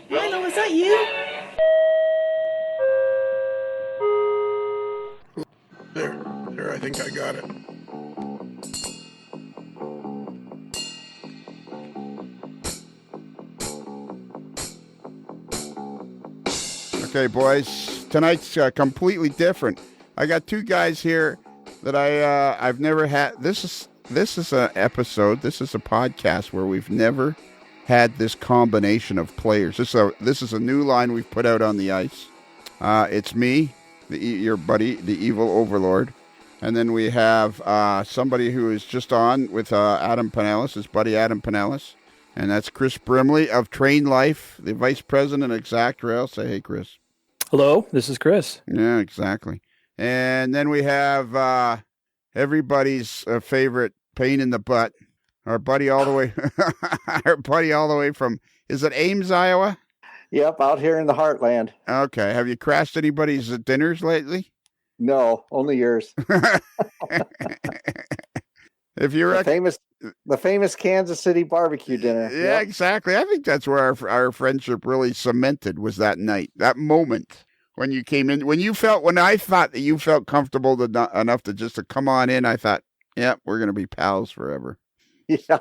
Milo, is that you? There, I think I got it. Okay, boys, tonight's completely different. I got two guys here that I've never had. This is an episode. This is a podcast where we've never had this combination of players. This is a new line we've put out on the ice. It's me, your buddy, the evil overlord, and then we have somebody who is just on with Adam Pinellas, his buddy Adam Pinellas, and that's Chris Brimley of Train Life, the vice president of Exact Rail. Say hey, Chris. Hello, this is Chris. Yeah, exactly. And then we have everybody's favorite pain in the butt, our buddy all the way, from, is it Ames, Iowa? Yep, out here in the heartland. Okay. Have you crashed anybody's dinners lately? No, only yours. If you're the famous Kansas City barbecue dinner. Yeah, yep. Exactly. I think that's where our friendship really cemented, was that night, that moment when you came in, when I thought that you felt comfortable enough to come on in. I thought, yeah, we're going to be pals forever. Yeah.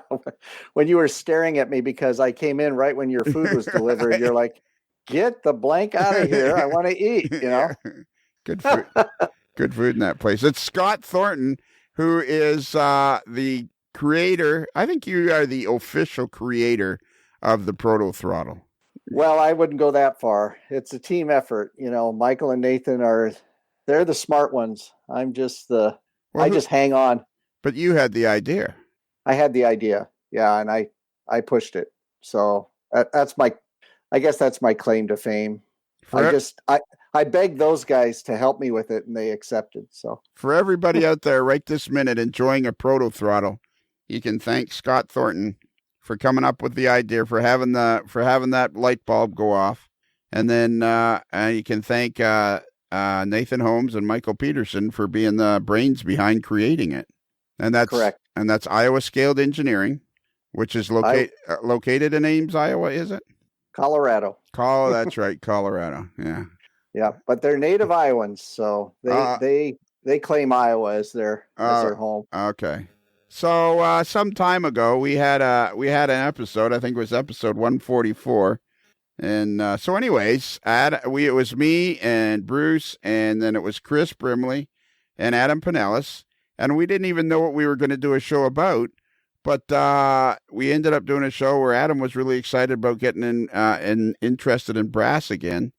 When you were staring at me because I came in right when your food was delivered, right. You're like, get the blank out of here. I want to eat, Good food. Good food in that place. It's Scott Thornton, who is the creator. I think you are the official creator of the Proto Throttle. Well, I wouldn't go that far. It's a team effort. Michael and Nathan they're the smart ones. I'm just I just hang on. But you had the idea. I had the idea. Yeah. And I pushed it. So I guess that's my claim to fame. I begged those guys to help me with it, and they accepted. So for everybody out there right this minute enjoying a Proto Throttle, you can thank Scott Thornton for coming up with the idea, for having that light bulb go off, and then you can thank Nathan Holmes and Michael Peterson for being the brains behind creating it. And that's correct. And that's Iowa Scaled Engineering, which is located in Ames, Iowa. Is it? Colorado. That's right, Colorado. Yeah. Yeah, but they're native Iowans, so they claim Iowa as their home. Okay. So some time ago we had an episode. I think it was episode 144, and so anyways, it was me and Bruce, and then it was Chris Brimley and Adam Pinellas, and we didn't even know what we were going to do a show about. But we ended up doing a show where Adam was really excited about getting in interested in brass again.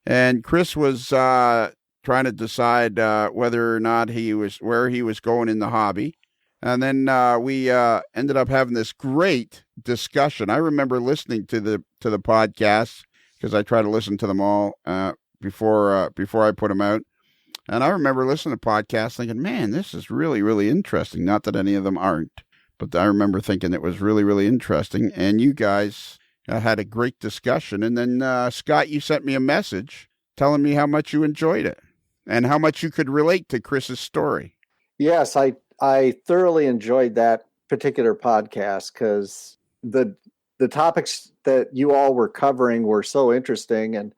And Chris was trying to decide whether or not where he was going in the hobby. And then we ended up having this great discussion. I remember listening to the podcast because I try to listen to them all before I put them out. And I remember listening to podcasts thinking, man, this is really, really interesting. Not that any of them aren't. But I remember thinking it was really, really interesting. And you guys had a great discussion. And then, Scott, you sent me a message telling me how much you enjoyed it and how much you could relate to Chris's story. Yes, I thoroughly enjoyed that particular podcast because the topics that you all were covering were so interesting. And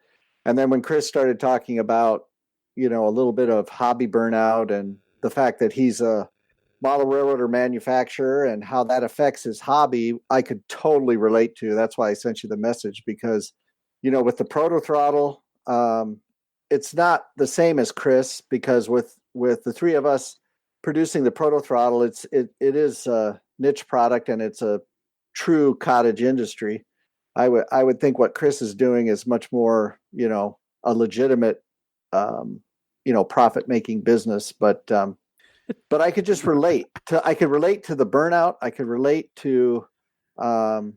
then when Chris started talking about, a little bit of hobby burnout and the fact that he's a model railroader manufacturer and how that affects his hobby, I could totally relate to. That's why I sent you the message because, with the Proto Throttle, it's not the same as Chris because with the three of us producing the Proto Throttle, it is a niche product and it's a true cottage industry. I would think what Chris is doing is much more, a legitimate, profit making business, but I could just relate to the burnout. I could relate to, kind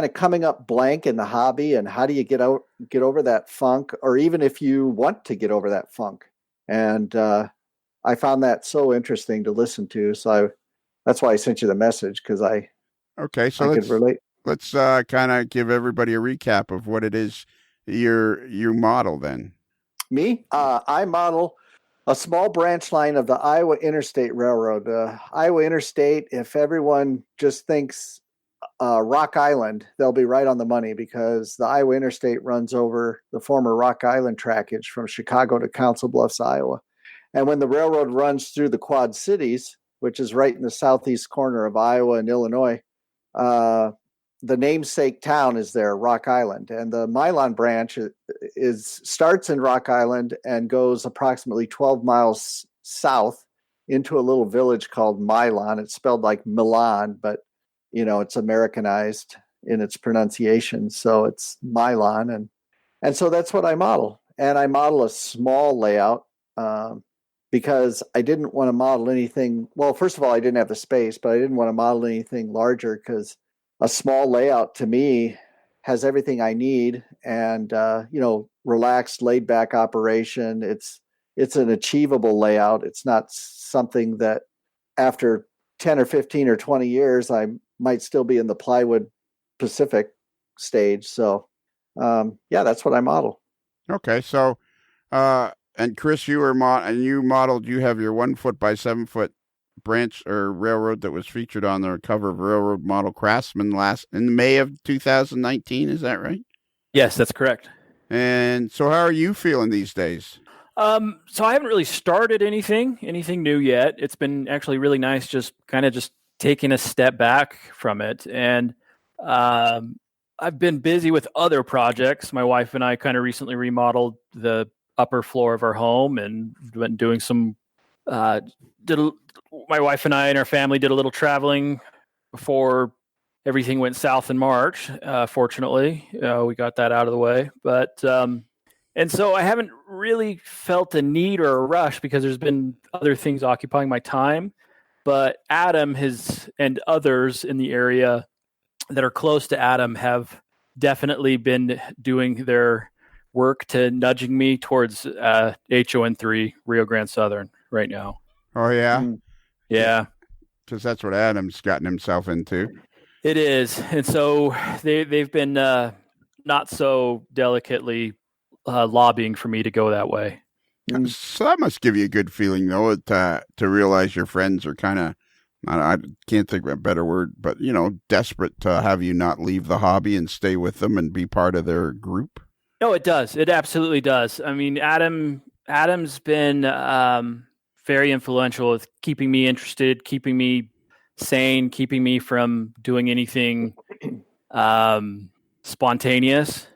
of coming up blank in the hobby and how do you get over that funk, or even if you want to get over that funk. And I found that so interesting to listen to. So that's why I sent you the message because I could relate. Let's kind of give everybody a recap of what it is you model then. Me? I model A small branch line of the Iowa Interstate Railroad. Iowa Interstate, if everyone just thinks Rock Island, they'll be right on the money, because the Iowa Interstate runs over the former Rock Island trackage from Chicago to Council Bluffs, Iowa. And when the railroad runs through the Quad Cities, which is right in the southeast corner of Iowa and Illinois, the namesake town is there, Rock Island. And the Milan branch starts in Rock Island and goes approximately 12 miles south into a little village called Milan. It's spelled like Milan, but it's Americanized in its pronunciation. So it's Milan. And so that's what I model. And I model a small layout because I didn't want to model anything. Well, first of all, I didn't have the space, but I didn't want to model anything larger, because a small layout to me has everything I need, and relaxed, laid back operation. It's an achievable layout. It's not something that after 10 or 15 or 20 years, I might still be in the plywood Pacific stage. So, that's what I model. Okay. So, and Chris, you modeled, you have your 1 foot by 7 foot branch or railroad that was featured on the cover of Railroad Model Craftsman in May of 2019. Is that right? Yes, that's correct. And so how are you feeling these days? So I haven't really started anything new yet. It's been actually really nice just taking a step back from it. And I've been busy with other projects. My wife and I kind of recently remodeled the upper floor of our home, and been doing some my wife and I and our family did a little traveling before everything went south in March. Fortunately, we got that out of the way. But and so I haven't really felt a need or a rush, because there's been other things occupying my time. But Adam and others in the area that are close to Adam have definitely been doing their work to nudging me towards HON3 Rio Grande Southern right now. Oh, yeah? Mm. Yeah. Because that's what Adam's gotten himself into. It is. And so they've been not so delicately lobbying for me to go that way. So that must give you a good feeling, though, to realize your friends are kind of, I can't think of a better word, but, desperate to have you not leave the hobby and stay with them and be part of their group. No, it does. It absolutely does. I mean, Adam's been very influential with keeping me interested, keeping me sane, keeping me from doing anything spontaneous.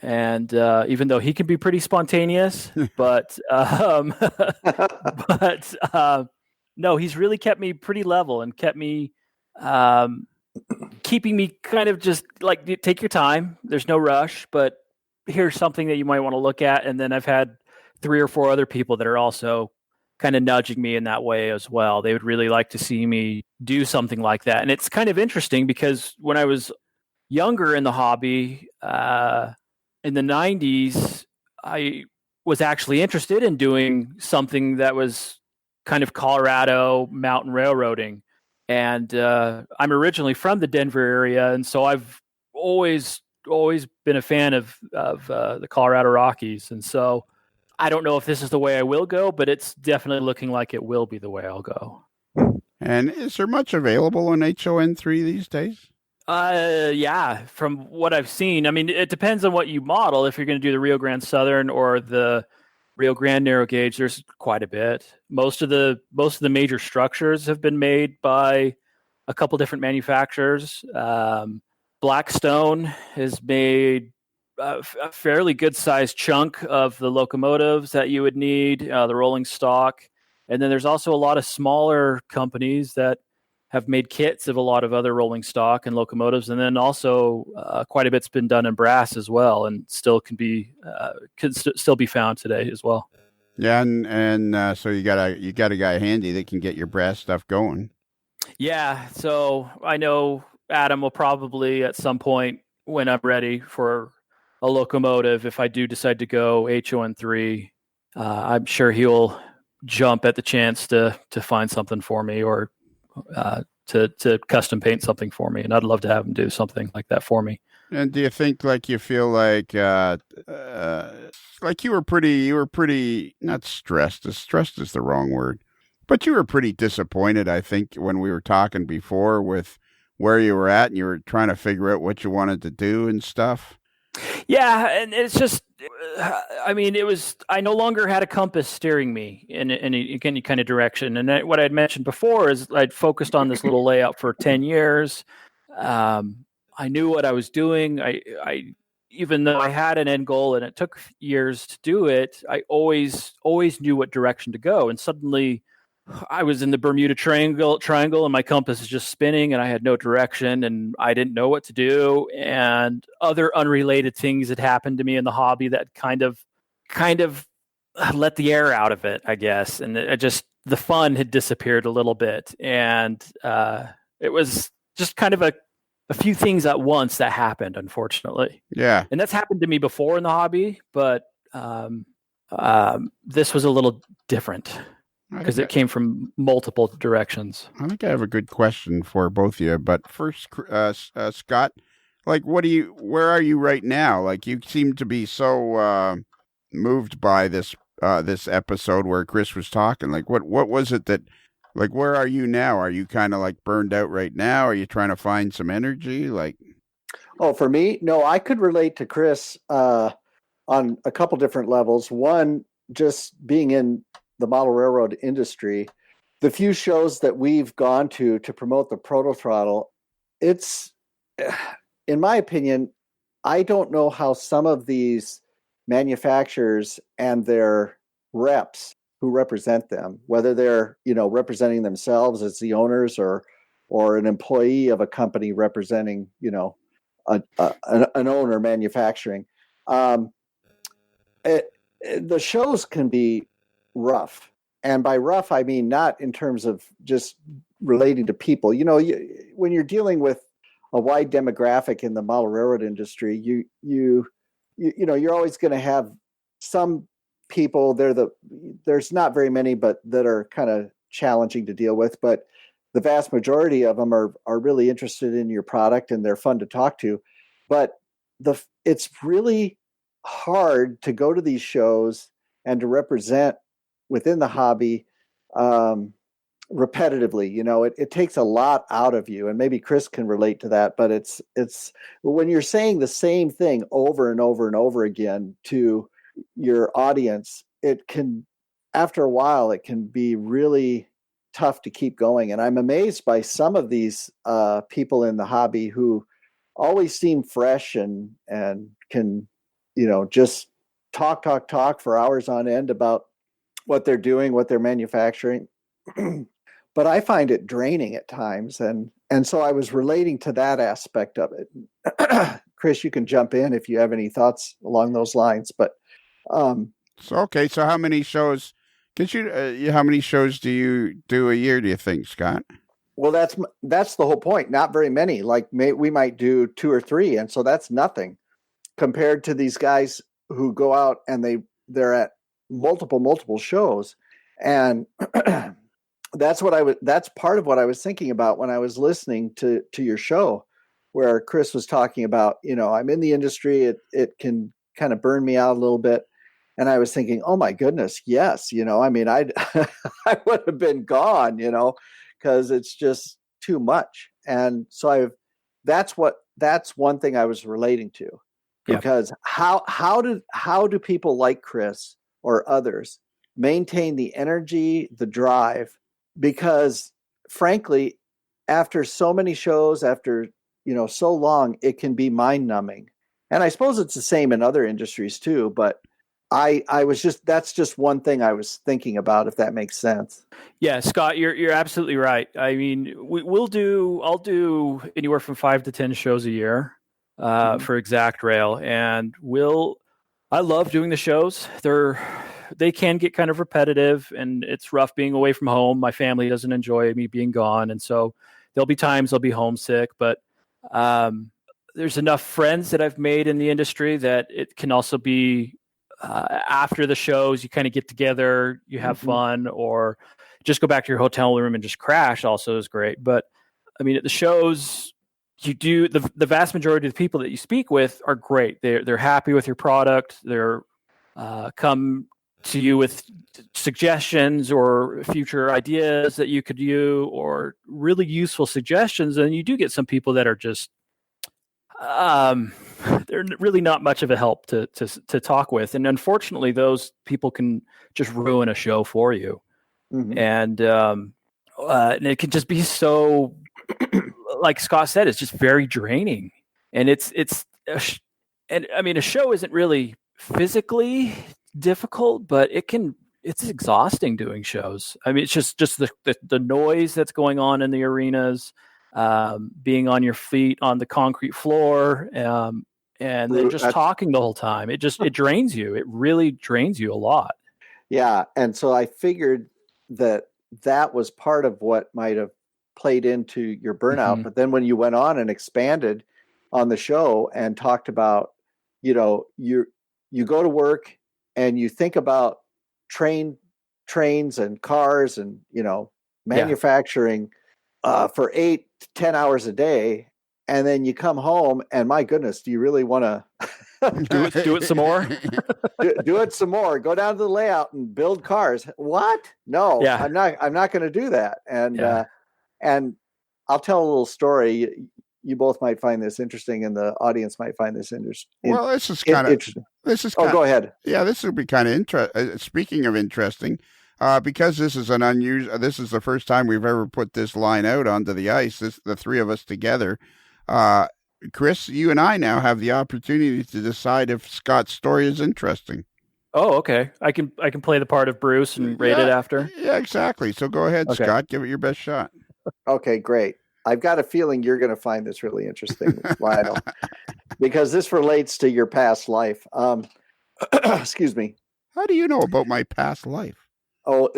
And even though he can be pretty spontaneous, but no, he's really kept me pretty level and kept me keeping me kind of just like, take your time. There's no rush, but here's something that you might want to look at. And then I've had 3 or 4 other people that are also kind of nudging me in that way as well. They would really like to see me do something like that. And it's kind of interesting, because when I was younger in the hobby, in the 90s, I was actually interested in doing something that was kind of Colorado mountain railroading. And I'm originally from the Denver area. And so I've always been a fan of the Colorado Rockies. And so I don't know if this is the way I will go, but it's definitely looking like it will be the way I'll go. And is there much available on HON3 these days? Yeah, from what I've seen. I mean, it depends on what you model. If you're going to do the Rio Grande Southern or the Rio Grande narrow gauge, there's quite a bit. Most of the major structures have been made by a couple different manufacturers. Blackstone has made a fairly good sized chunk of the locomotives that you would need, the rolling stock. And then there's also a lot of smaller companies that have made kits of a lot of other rolling stock and locomotives. And then also quite a bit's been done in brass as well, and still can still be found today as well. Yeah. And so you got a guy handy that can get your brass stuff going. Yeah. So I know Adam will probably at some point, when I'm ready for a locomotive, if I do decide to go HON3, I'm sure he'll jump at the chance to find something for me, or to custom paint something for me. And I'd love to have him do something like that for me. And do you think like you feel like you were pretty not stressed. Stressed is the wrong word, but you were pretty disappointed. I think when we were talking before with where you were at, and you were trying to figure out what you wanted to do and stuff. Yeah, and it's just, I mean, I no longer had a compass steering me in any kind of direction. And what I'd mentioned before is I'd focused on this little layout for 10 years. I knew what I was doing. I even though I had an end goal and it took years to do it, I always knew what direction to go. And suddenly I was in the Bermuda Triangle, and my compass is just spinning, and I had no direction, and I didn't know what to do. And other unrelated things had happened to me in the hobby that kind of let the air out of it, I guess. And the fun had disappeared a little bit, and it was just kind of a few things at once that happened, unfortunately. Yeah, and that's happened to me before in the hobby, but this was a little different. Because it came from multiple directions. I think I have a good question for both of you. But first, Scott, like, where are you right now? Like, you seem to be so moved by this episode where Chris was talking. Like, what was it that, like, where are you now? Are you kind of like burned out right now? Are you trying to find some energy? Like, oh, for me, no, I could relate to Chris on a couple different levels. One, just being in the model railroad industry, the few shows that we've gone to promote the Proto Throttle, it's, in my opinion, I don't know how some of these manufacturers and their reps who represent them, whether they're, representing themselves as the owners or an employee of a company representing, an owner manufacturing. The shows can be rough. And by rough, I mean not in terms of just relating to people. When you're dealing with a wide demographic in the model railroad industry, you're always going to have some people. There's not very many, but that are kind of challenging to deal with. But the vast majority of them are really interested in your product, and they're fun to talk to. But it's really hard to go to these shows and to represent within the hobby repetitively. It takes a lot out of you, and maybe Chris can relate to that, but it's when you're saying the same thing over and over and over again to your audience, it can, after a while, it can be really tough to keep going. And I'm amazed by some of these people in the hobby who always seem fresh and can, just talk for hours on end about what they're doing, what they're manufacturing. But I find it draining at times. And so I was relating to that aspect of it. Chris, you can jump in if you have any thoughts along those lines. But so how many shows how many shows do you do a year, do you think, Scott? Well, that's the whole point. Not very many. Like we might do 2 or 3. And so that's nothing compared to these guys who go out and they're at multiple shows. And that's part of what I was thinking about when I was listening to your show, where Chris was talking about, I'm in the industry. It can kind of burn me out a little bit. And I was thinking, oh my goodness, yes. I mean, I would have been gone, because it's just too much. And so that's one thing I was relating to, because how do people like Chris or others maintain the energy, the drive? Because frankly, after so many shows, after, so long, it can be mind numbing. And I suppose it's the same in other industries too, but that's just one thing I was thinking about, if that makes sense. Yeah, Scott, you're absolutely right. I mean, I'll do anywhere from 5 to 10 shows a year for Exact Rail. And I love doing the shows. They can get kind of repetitive, and it's rough being away from home. My family doesn't enjoy me being gone. And so there'll be times I'll be homesick, but there's enough friends that I've made in the industry that it can also be after the shows, you kind of get together, you have fun, or just go back to your hotel room and just crash also is great. But I mean, at the shows, you do the vast majority of the people that you speak with are great. They're happy with your product. They're come to you with suggestions or future ideas that you could use, or really useful suggestions. And you do get some people that are just they're really not much of a help to talk with. And unfortunately, those people can just ruin a show for you. Mm-hmm. And it can just be so, like Scott said, it's just very draining. And and I mean, a show isn't really physically difficult, but it's exhausting doing shows. I mean, it's just the noise that's going on in the arenas, being on your feet on the concrete floor, and then just talking the whole time. It drains you. It really drains you a lot. Yeah. And so I figured that was part of what might have played into your burnout. Mm-hmm. But then when you went on and expanded on the show and talked about, you go to work and you think about trains and cars and, manufacturing for 8 to 10 hours a day. And then you come home and my goodness, do you really want to do it some more? do it some more. Go down to the layout and build cars. What? No, yeah. I'm not going to do that. And I'll tell a little story. You both might find this interesting, and the audience might find this interesting. Well, this is kind of interesting. Go ahead. Yeah, this would be kind of interesting. Speaking of interesting, because this is this is the first time we've ever put this line out onto the ice. The three of us together. Chris, you and I now have the opportunity to decide if Scott's story is interesting. Oh, okay. I can play the part of Bruce and rate it after. Yeah, exactly. So go ahead, okay. Scott. Give it your best shot. Okay, great. I've got a feeling you're going to find this really interesting, Lionel, because this relates to your past life. Excuse me. How do you know about my past life? Oh,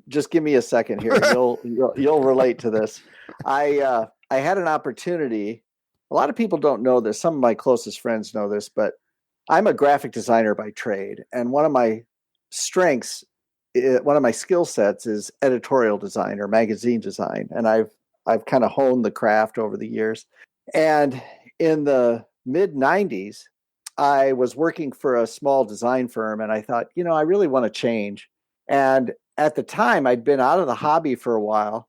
just give me a second here. You'll relate to this. I had an opportunity. A lot of people don't know this. Some of my closest friends know this, but I'm a graphic designer by trade, and one of my strengths, one of my skill sets, is editorial design or magazine design, and I've kind of honed the craft over the years. And in the mid 90s, I was working for a small design firm, and I thought, I really want to change. And at the time, I'd been out of the hobby for a while,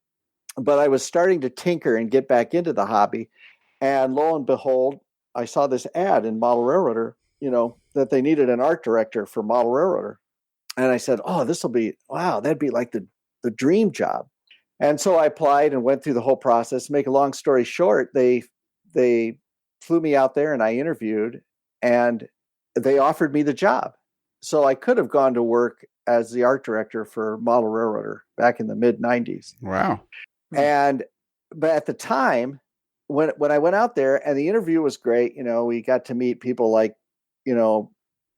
but I was starting to tinker and get back into the hobby. And lo and behold, I saw this ad in Model Railroader, that they needed an art director for Model Railroader. And I said, oh, that'd be like the dream job. And so I applied and went through the whole process. Make a long story short, they flew me out there and I interviewed, and they offered me the job. So I could have gone to work as the art director for Model Railroader back in the mid 90s. Wow. But at the time, when I went out there, and the interview was great, we got to meet people like,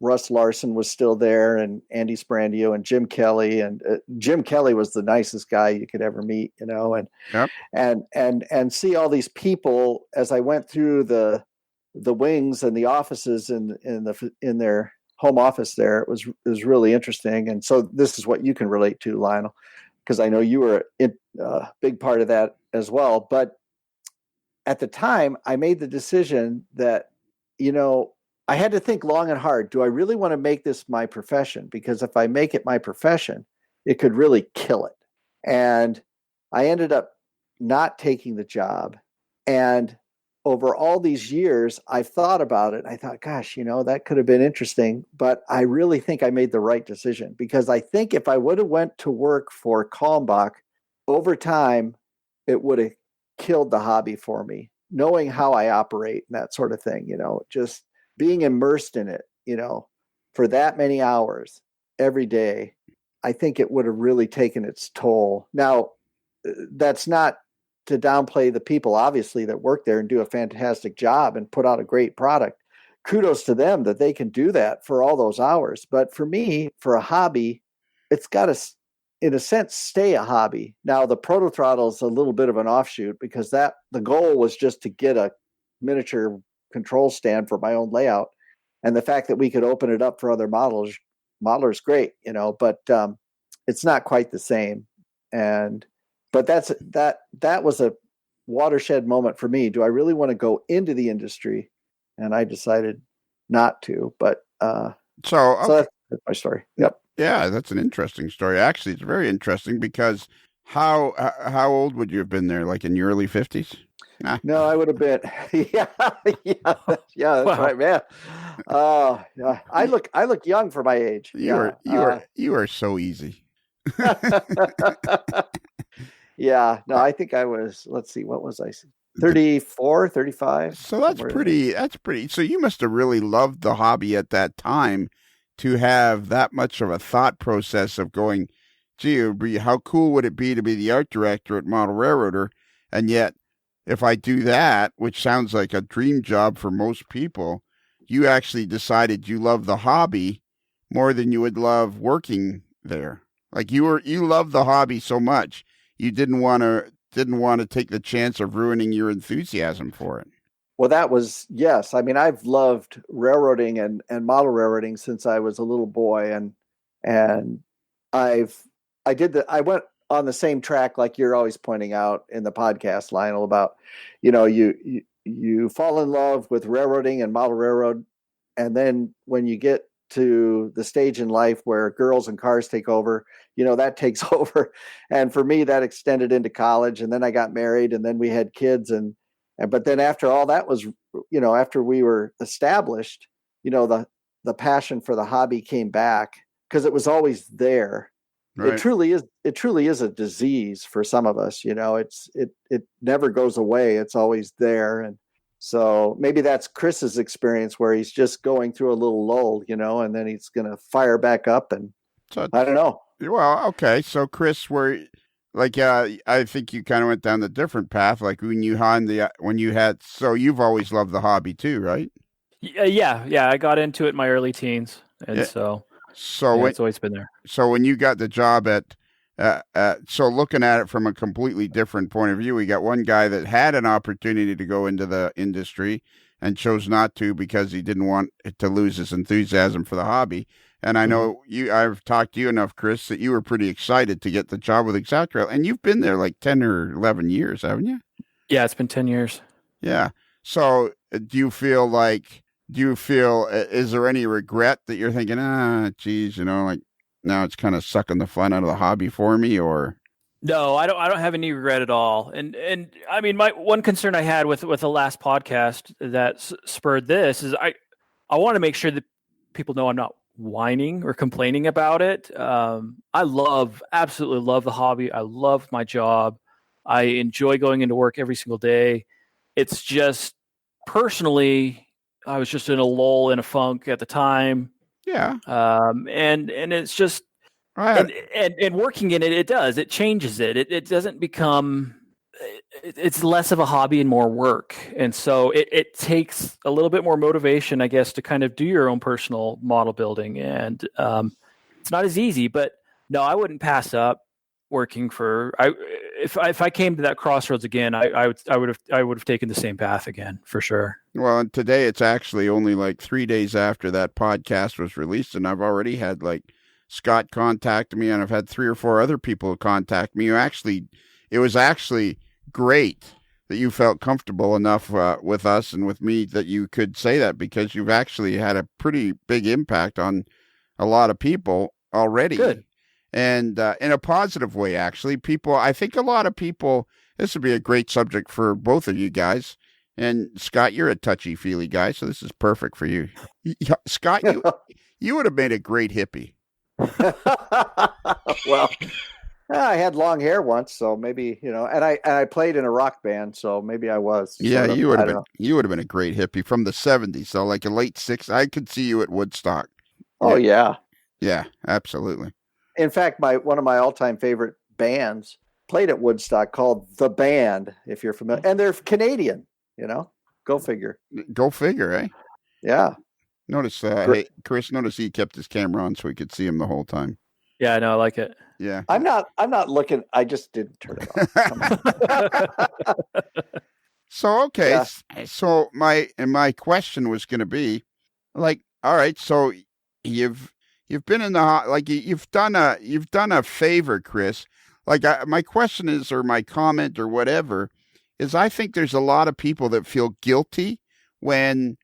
Russ Larson was still there, and Andy Sprandio and Jim Kelly, and Jim Kelly was the nicest guy you could ever meet, Yep. and see all these people as I went through the wings and the offices in their home office there. It was really interesting. And so this is what you can relate to, Lionel, because I know you were a big part of that as well. But at the time, I made the decision that, I had to think long and hard. Do I really want to make this my profession? Because if I make it my profession, it could really kill it. And I ended up not taking the job. And over all these years, I've thought about it. I thought, gosh, that could have been interesting. But I really think I made the right decision, because I think if I would have went to work for Kalmbach, over time, it would have killed the hobby for me, knowing how I operate and that sort of thing, just being immersed in it, for that many hours every day. I think it would have really taken its toll. Now, that's not to downplay the people, obviously, that work there and do a fantastic job and put out a great product. Kudos to them that they can do that for all those hours. But for me, for a hobby, it's got to, in a sense, stay a hobby. Now, the Proto Throttle is a little bit of an offshoot, because the goal was just to get a miniature control stand for my own layout. And the fact that we could open it up for other modelers, great, but it's not quite the same. But that was watershed moment for me. Do I really want to go into the industry? And I decided not to. But So that's my story. Yep. yeah, that's an interesting story. Actually, it's very interesting because how old would you have been there? Like in your early 50s? Nah. No, I would have been. Yeah, yeah. That's right, man. Yeah, I look young for my age. You are so easy. Yeah. No, I think I was. Let's see. What was I? 34, 35. So that's pretty. So you must have really loved the hobby at that time to have that much of a thought process of going, gee, how cool would it be to be the art director at Model Railroader? And yet, if I do that, which sounds like a dream job for most people, you actually decided you love the hobby more than you would love working there. Like you love the hobby so much, you didn't want to take the chance of ruining your enthusiasm for it. Well, that was, yes. I mean, I've loved railroading and model railroading since I was a little boy, and I went on the same track like you're always pointing out in the podcast, Lionel, about, you fall in love with railroading and model railroad, and then when you get to the stage in life where girls and cars take over, that takes over. And for me, that extended into college, and then I got married, and then we had kids, but then after all that was, after we were established, the passion for the hobby came back because it was always there. Right. It truly is a disease for some of us. It never goes away. It's always there. And so maybe that's Chris's experience where he's just going through a little lull, and then he's going to fire back up. And so, I don't know. Well, okay. So Chris, I think you kind of went down the different path. Like so you've always loved the hobby too, right? Yeah. I got into it in my early teens. And it's always been there. So when you got the job so looking at it from a completely different point of view, we got one guy that had an opportunity to go into the industry and chose not to because he didn't want to lose his enthusiasm for the hobby. And I know I've talked to you enough, Chris, that you were pretty excited to get the job with Exactrail. And you've been there like 10 or 11 years, haven't you? Yeah, it's been 10 years. Yeah. So is there any regret that you're thinking, geez, like now it's kind of sucking the fun out of the hobby for me, or? No, I don't have any regret at all. And I mean, my one concern I had with the last podcast that spurred this is I want to make sure that people know I'm not whining or complaining about it. I absolutely love the hobby. I love my job. I enjoy going into work every single day. It's just personally, I was just in a lull, in a funk at the time. Yeah. And it's just, right. And working in it, it changes it. It doesn't become, it's less of a hobby and more work. And so it takes a little bit more motivation, I guess, to kind of do your own personal model building. And it's not as easy, but no, I wouldn't pass up working if I came to that crossroads again, I would have taken the same path again for sure. Well, and today it's actually only like 3 days after that podcast was released, and I've already had Scott contact me, and I've had 3 or 4 other people contact me. It was actually great that you felt comfortable enough with us and with me that you could say that, because you've actually had a pretty big impact on a lot of people already. Good. And in a positive way, actually. I think a lot of people, this would be a great subject for both of you guys. And Scott, you're a touchy-feely guy, so this is perfect for you. Scott, you would have made a great hippie. Well, I had long hair once, so maybe, and I played in a rock band, so maybe I was. Yeah, you would have been a great hippie from the 70s, so like a late 60s. I could see you at Woodstock. Oh, yeah. Yeah, absolutely. In fact, one of my all-time favorite bands played at Woodstock, called The Band, if you're familiar. And they're Canadian, Go figure. Go figure, eh? Yeah. Hey, Chris, notice he kept his camera on so we could see him the whole time. Yeah, I know. I like it. Yeah. I'm not looking. I just didn't turn it off. So, okay. Yeah. So my question was going to be all right, so you've been in the, you've done a favor, Chris. My question is, or my comment or whatever is I think there's a lot of people that feel guilty when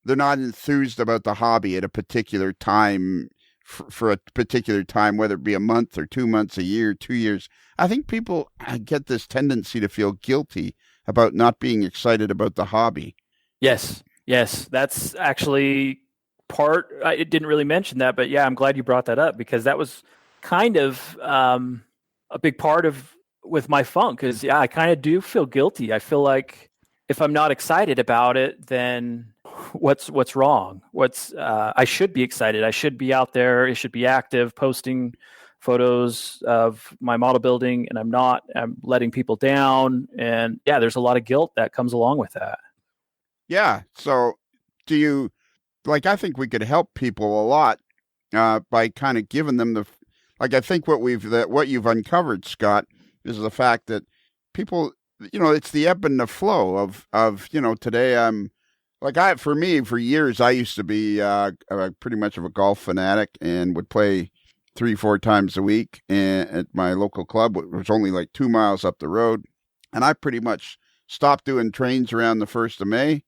they're not enthused about the hobby at a particular time for a particular time, whether it be a month or 2 months, a year, 2 years. I think people get this tendency to feel guilty about not being excited about the hobby. Yes, that's actually part. I didn't really mention that, but yeah, I'm glad you brought that up because that was kind of a big part of with my funk. Is I kind of do feel guilty. I feel like if I'm not excited about it, then what's wrong? I should be excited. I should be out there. I should be active, posting photos of my model building, and I'm not. I'm letting people down, and yeah, there's a lot of guilt that comes along with that. Yeah. So do you, I think we could help people a lot by kind of giving them I think what you've uncovered, Scott, is the fact that people, it's the ebb and the flow of today I'm for me, for years, I used to be pretty much of a golf fanatic and would play 3-4 times a week at my local club, which was only like 2 miles up the road. And I pretty much stopped doing trains around the 1st of May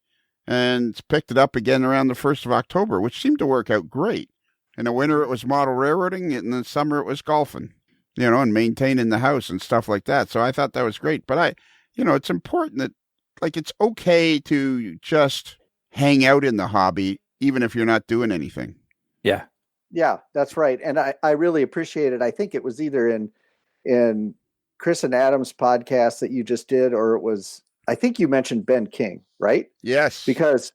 and picked it up again around the 1st of October, which seemed to work out great. In the winter, it was model railroading. In the summer, it was golfing, and maintaining the house and stuff like that. So I thought that was great. But it's important that, it's okay to just hang out in the hobby, even if you're not doing anything. Yeah. Yeah, that's right. And I really appreciate it. I think it was either in Chris and Adam's podcast that you just did, or it was, I think you mentioned Ben King, right? Yes. Because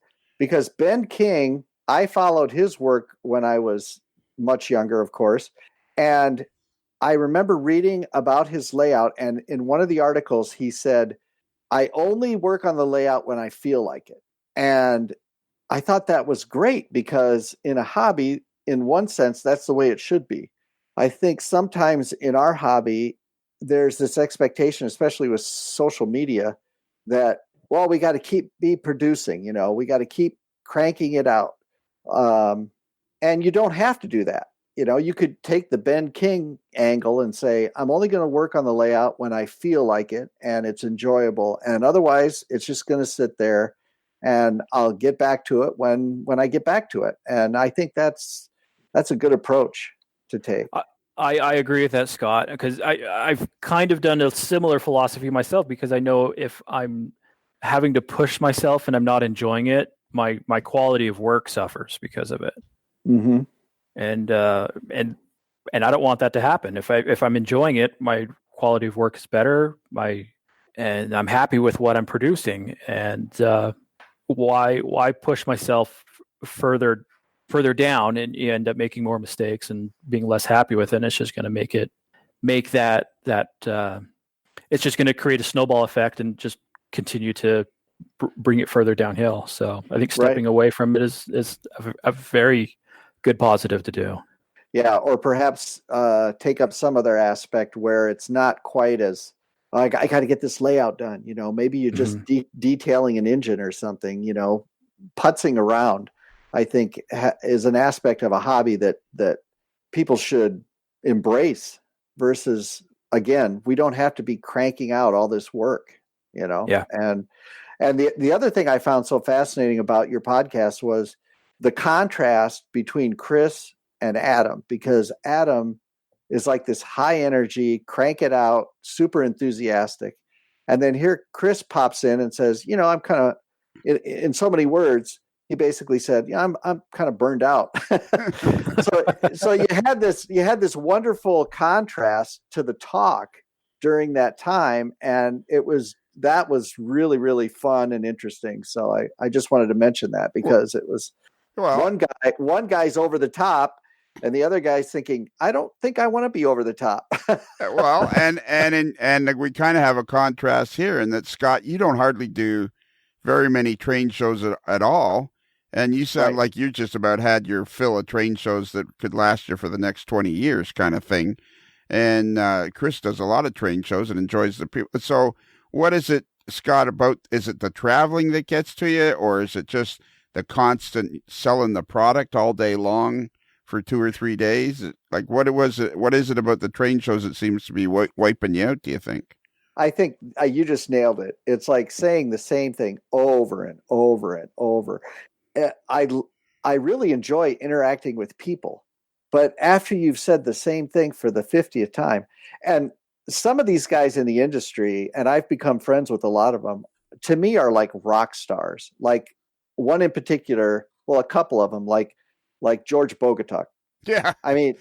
Ben King, I followed his work when I was much younger, of course. And I remember reading about his layout. And in one of the articles, he said, I only work on the layout when I feel like it. And I thought that was great because in a hobby, in one sense, that's the way it should be. I think sometimes in our hobby, there's this expectation, especially with social media, that, well, we got to be producing, we got to keep cranking it out. And you don't have to do that. You could take the Ben King angle and say, I'm only going to work on the layout when I feel like it and it's enjoyable. And otherwise, it's just going to sit there and I'll get back to it when I get back to it. And I think that's a good approach to take. I agree with that, Scott, because I've kind of done a similar philosophy myself because I know if I'm having to push myself and I'm not enjoying it, my quality of work suffers because of it. Mm-hmm. And I don't want that to happen. If I'm enjoying it, my quality of work is better. And I'm happy with what I'm producing. And why push myself further down and you end up making more mistakes and being less happy with it? And it's just going to make that it's just going to create a snowball effect and just continue to bring it further downhill. So I think stepping away from it is a very good positive to do. Yeah. Or perhaps take up some other aspect where it's not quite as, I got to get this layout done. Maybe you're just detailing an engine or something, putzing around, I think is an aspect of a hobby that people should embrace versus, again, we don't have to be cranking out all this work, Yeah. And the other thing I found so fascinating about your podcast was the contrast between Chris and Adam, because Adam is like this high energy, crank it out, super enthusiastic. And then here Chris pops in and says, I'm kind of, in so many words, he basically said, I'm kind of burned out. so you had this wonderful contrast to the talk during that time. And that was really, really fun and interesting. So I just wanted to mention that because it was one guy's over the top and the other guy's thinking, I don't think I want to be over the top. Well, and we kind of have a contrast here in that, Scott, you don't hardly do very many train shows at all. And you sound like you just about had your fill of train shows that could last you for the next 20 years kind of thing. And Chris does a lot of train shows and enjoys the people. So what is it, Scott, about? Is it the traveling that gets to you, or is it just the constant selling the product all day long for 2 or 3 days? What is it about the train shows that seems to be wiping you out, do you think? I think you just nailed it. It's like saying the same thing over and over and over. I really enjoy interacting with people, but after you've said the same thing for the 50th time, and some of these guys in the industry, and I've become friends with a lot of them, to me are like rock stars. Like one in particular, well, a couple of them, like George Bogatuk. Yeah. I mean,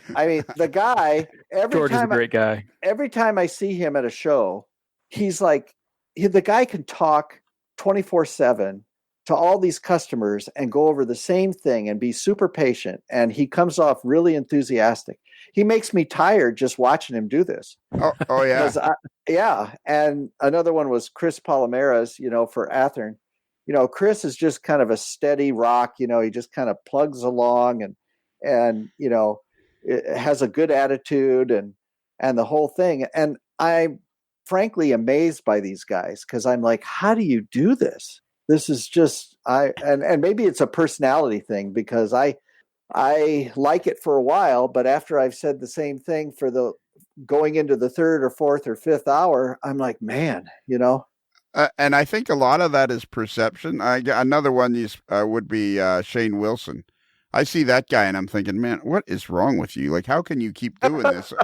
the guy. George is a great guy. Every time I see him at a show, he's like, the guy can talk 24/7 to all these customers and go over the same thing and be super patient. And he comes off really enthusiastic. He makes me tired just watching him do this. Oh yeah. Yeah. And another one was Chris Palomares, for Athern. Chris is just kind of a steady rock. He just kind of plugs along and it has a good attitude and the whole thing. And I'm frankly amazed by these guys because I'm like, how do you do this? This is just and maybe it's a personality thing because I like it for a while, but after I've said the same thing for the going into the third or fourth or fifth hour, I'm like, man, and I think a lot of that is perception. Another one would be Shane Wilson. I see that guy and I'm thinking, man, what is wrong with you? Like, how can you keep doing this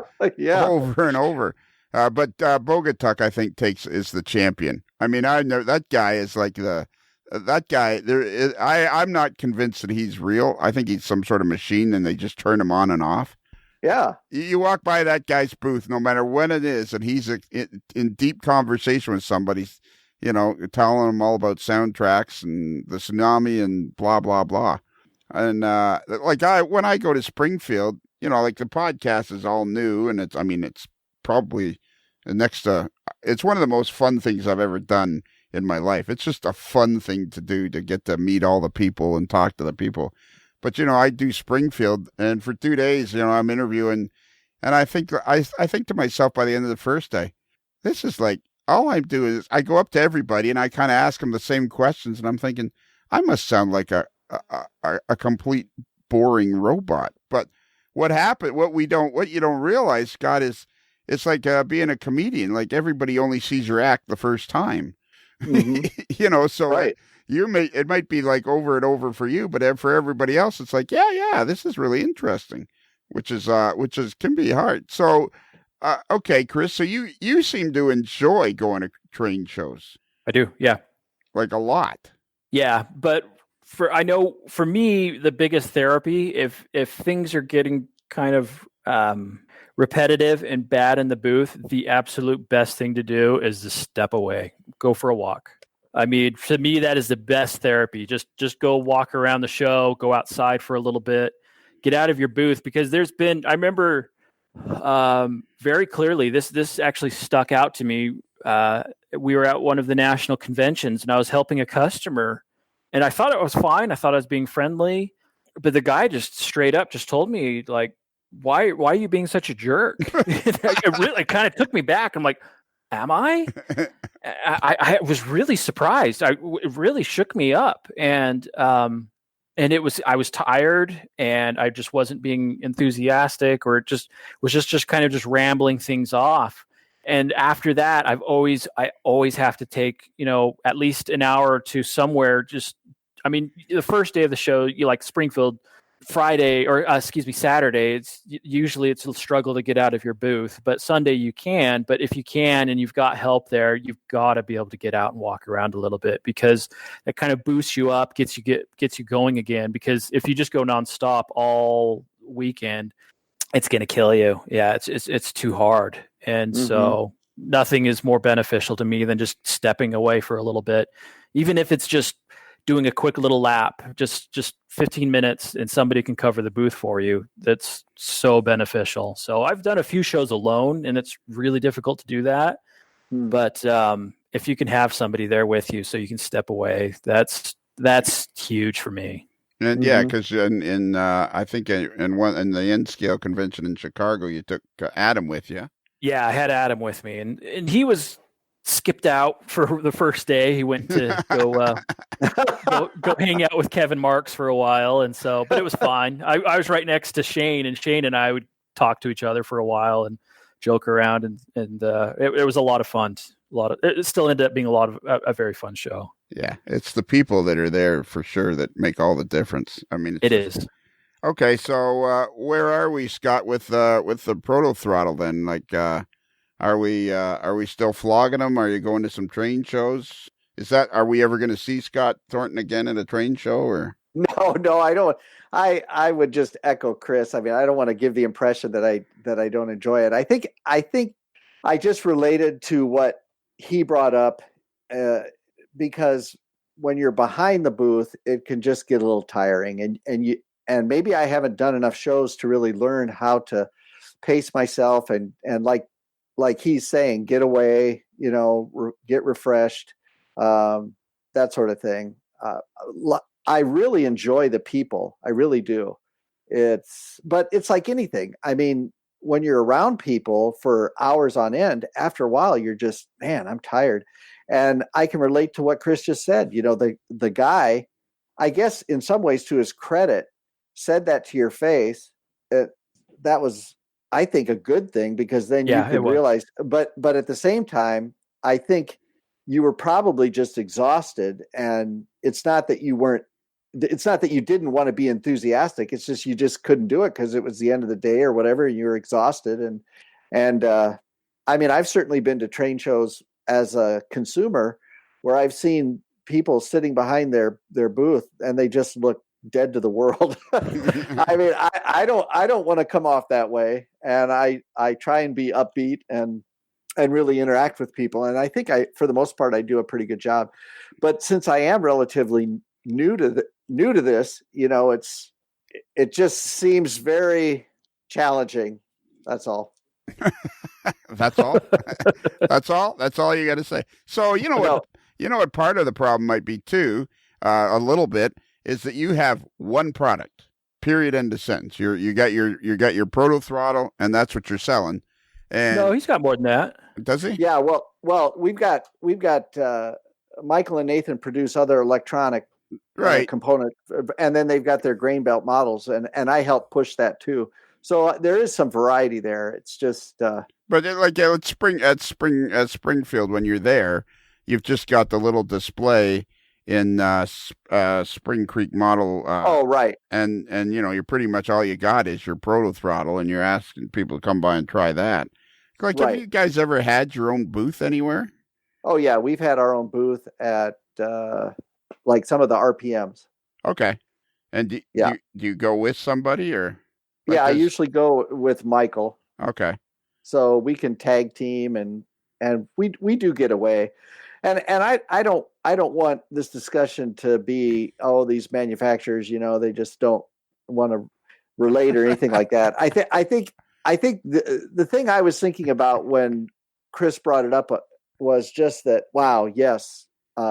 over and over? But Bogatuk, I think, is the champion. I mean, I know that guy is like that guy. I'm not convinced that he's real. I think he's some sort of machine and they just turn him on and off. Yeah. You walk by that guy's booth, no matter when it is, and he's in deep conversation with somebody, telling him all about soundtracks and the tsunami and blah, blah, blah. And when I go to Springfield, like the podcast is all new and it's probably it's one of the most fun things I've ever done in my life. It's just a fun thing to do to get to meet all the people and talk to the people. But, I do Springfield and for 2 days, I'm interviewing and I think to myself by the end of the first day, this is like, all I do is I go up to everybody and I kind of ask them the same questions and I'm thinking, I must sound like a complete boring robot. But what you don't realize, Scott, is it's like being a comedian. Like everybody only sees your act the first time, Mm-hmm. so right. it might be like over and over for you, but for everybody else, it's like, yeah, this is really interesting, which can be hard. So, okay, Chris, so you seem to enjoy going to train shows. I do. Yeah. Like a lot. Yeah. But I know for me, the biggest therapy, if things are getting kind of repetitive and bad in the booth, the absolute best thing to do is to step away, go for a walk. I mean, to me, that is the best therapy. Just go walk around the show, go outside for a little bit, get out of your booth. Because I remember very clearly, this actually stuck out to me. We were at one of the national conventions and I was helping a customer. And I thought it was fine. I thought I was being friendly, but the guy just straight up just told me, like, why are you being such a jerk? It really kind of took me back. I'm like, am I? I was really surprised. It really shook me up. And I was tired and I just wasn't being enthusiastic, or it just was just kind of just rambling things off. And after that, I always have to take, at least an hour or two somewhere. The first day of the show, you like Springfield, Saturday, it's usually a struggle to get out of your booth, but Sunday you can. But if you can, and you've got help there, you've got to be able to get out and walk around a little bit, because that kind of boosts you up, gets you going again. Because if you just go nonstop all weekend, it's going to kill you. Yeah. It's too hard. And so nothing is more beneficial to me than just stepping away for a little bit, even if it's just doing a quick little lap, just 15 minutes, and somebody can cover the booth for you. That's so beneficial. So I've done a few shows alone, and it's really difficult to do that. But if you can have somebody there with you so you can step away, that's huge for me. And yeah, because I think in the N-Scale convention in Chicago, you took Adam with you. Yeah, I had Adam with me, and he was skipped out for the first day. He went to go hang out with Kevin Marks for a while, and but it was fine. I was right next to Shane, and Shane and I would talk to each other for a while and joke around, and it was a lot of fun. It still ended up being a very fun show. Yeah, it's the people that are there for sure that make all the difference. I mean, it is. Okay, so where are we, Scott, with the proto throttle then? Like, are we still flogging them? Are you going to some train shows? Are we ever going to see Scott Thornton again at a train show? Or no, I don't. I would just echo Chris. I mean, I don't want to give the impression that I don't enjoy it. I think I just related to what he brought up because when you're behind the booth, it can just get a little tiring, and maybe I haven't done enough shows to really learn how to pace myself and like he's saying, get away, get refreshed, that sort of thing. I really enjoy the people. I really do. But it's like anything. I mean, when you're around people for hours on end, after a while, you're just, man, I'm tired. And I can relate to what Chris just said. The guy, I guess in some ways to his credit, said that to your face. That was, I think, a good thing, because then you could realize, but at the same time, I think you were probably just exhausted, and it's not that you didn't want to be enthusiastic. It's just, you just couldn't do it because it was the end of the day or whatever. And you were exhausted. And I mean, I've certainly been to train shows as a consumer where I've seen people sitting behind their booth and they just look dead to the world. I mean, I don't want to come off that way. And I try and be upbeat and really interact with people. And I think for the most part, I do a pretty good job. But since I am relatively new to this, it just seems very challenging. That's all. That's all. That's all you got to say. So what part of the problem might be too, a little bit, is that you have one product. Period. End of sentence. You got your proto throttle, and that's what you're selling. And no, he's got more than that. Does he? Yeah. Well, we've got Michael and Nathan produce other electronic component, and then they've got their grain belt models, and I help push that too. So there is some variety there. It's just but at Springfield, when you're there, you've just got the little display in Spring Creek model. Right. And you're pretty much, all you got is your proto throttle, and you're asking people to come by and try that. Like, have you guys ever had your own booth anywhere? Oh yeah, we've had our own booth at like some of the RPMs. Okay. And do you go with somebody, or? I usually go with Michael. Okay. So we can tag team, and we do get away. And I don't want this discussion to be, these manufacturers, they just don't want to relate or anything like that. I think the thing I was thinking about when Chris brought it up was just that, wow, yes,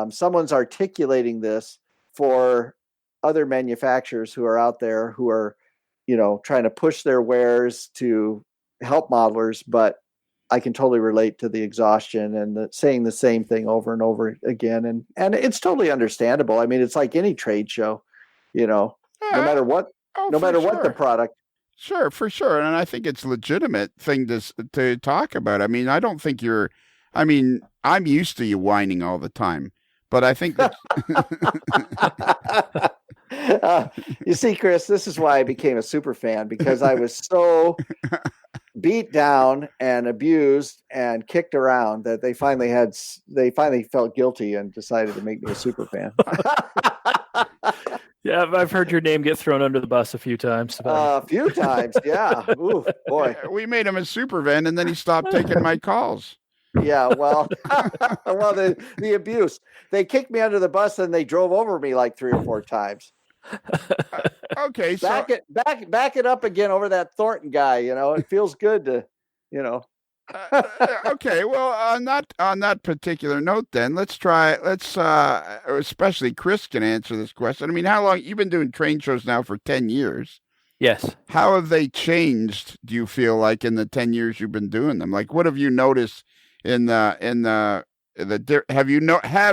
someone's articulating this for other manufacturers who are out there who are, trying to push their wares to help modelers, but I can totally relate to the exhaustion and saying the same thing over and over again. And it's totally understandable. I mean, it's like any trade show, no matter what, what the product. Sure, for sure. And I think it's a legitimate thing to talk about. I mean, I don't think I'm used to you whining all the time, but I think that you see, Chris, this is why I became a super fan, because I was so beat down and abused and kicked around that they finally felt guilty and decided to make me a super fan. Yeah, I've heard your name get thrown under the bus a few times. A few times, yeah. Ooh, boy. We made him a super fan, and then he stopped taking my calls. Yeah, well, the abuse. They kicked me under the bus, and they drove over me like 3 or 4 times. Okay, so back it up again over that Thornton guy. It feels good to, Okay, well, on that particular note, then let's especially Chris can answer this question. I mean, how long you've been doing train shows now? For 10 years. Yes. How have they changed? Do you feel like in the 10 years you've been doing them? Like, what have you noticed have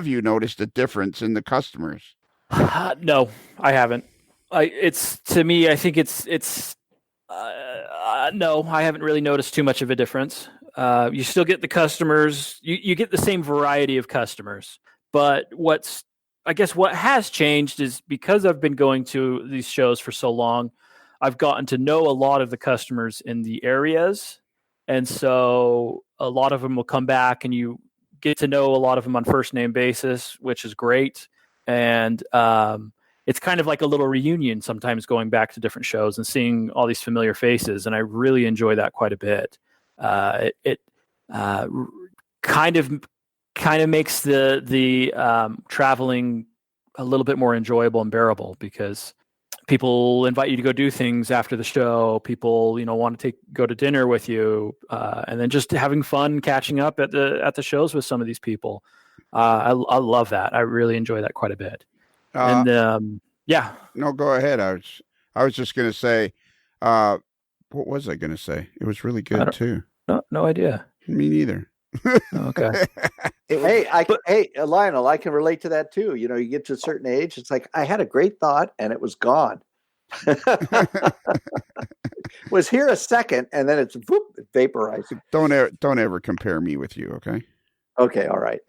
you noticed a difference in the customers? No, I haven't. To me, I think it's No, I haven't really noticed too much of a difference. You still get the customers. You get the same variety of customers, but I guess what has changed is because I've been going to these shows for so long, I've gotten to know a lot of the customers in the areas, and so a lot of them will come back, and you get to know a lot of them on first name basis, which is great. And it's kind of like a little reunion sometimes, going back to different shows and seeing all these familiar faces, and I really enjoy that quite a bit. It kind of makes the traveling a little bit more enjoyable and bearable, because people invite you to go do things after the show. People, want to go to dinner with you, and then just having fun catching up at the shows with some of these people. I love that. I really enjoy that quite a bit. And yeah. No, go ahead. I was just going to say, what was I going to say? It was really good too. No idea. Me neither. Okay. Hey, Lionel, I can relate to that too. You get to a certain age, it's like I had a great thought and it was gone. Was here a second, and then it's vaporized. Don't ever compare me with you, okay? Okay, all right.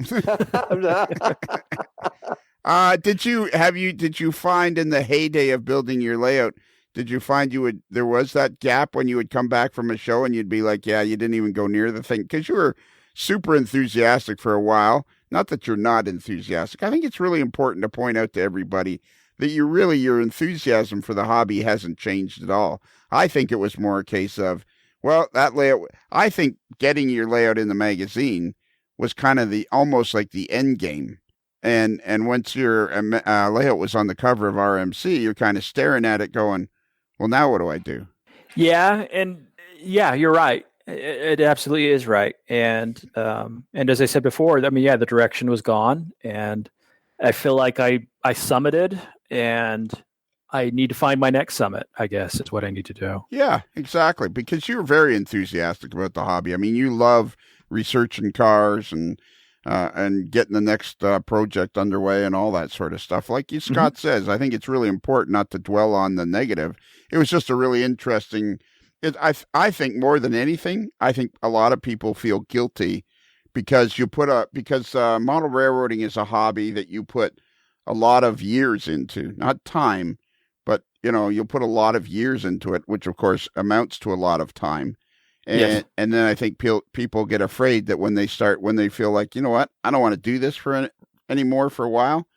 Did you find in the heyday of building your layout, did you find there was that gap when you would come back from a show and you'd be like, yeah, you didn't even go near the thing? Because you were super enthusiastic for a while. Not that you're not enthusiastic. I think it's really important to point out to everybody that your enthusiasm for the hobby hasn't changed at all. I think it was more a case of, well, that layout, I think getting your layout in the magazine was kind of almost like the end game. And once your layout was on the cover of RMC, you're kind of staring at it going, well, now what do I do? Yeah. And yeah, you're right. It absolutely is right. And as I said before, the direction was gone, and I feel like I summited, and I need to find my next summit, I guess is what I need to do. Yeah, exactly. Because you're very enthusiastic about the hobby. I mean, you love researching cars and getting the next project underway and all that sort of stuff. Like Scott says, I think it's really important not to dwell on the negative. It was just a really interesting. I think more than anything, I think a lot of people feel guilty because model railroading is a hobby that you put a lot of years into, not time, but you'll put a lot of years into it, which of course amounts to a lot of time. And yes. And then I think people get afraid that when they feel like, you know what, I don't want to do this anymore for a while.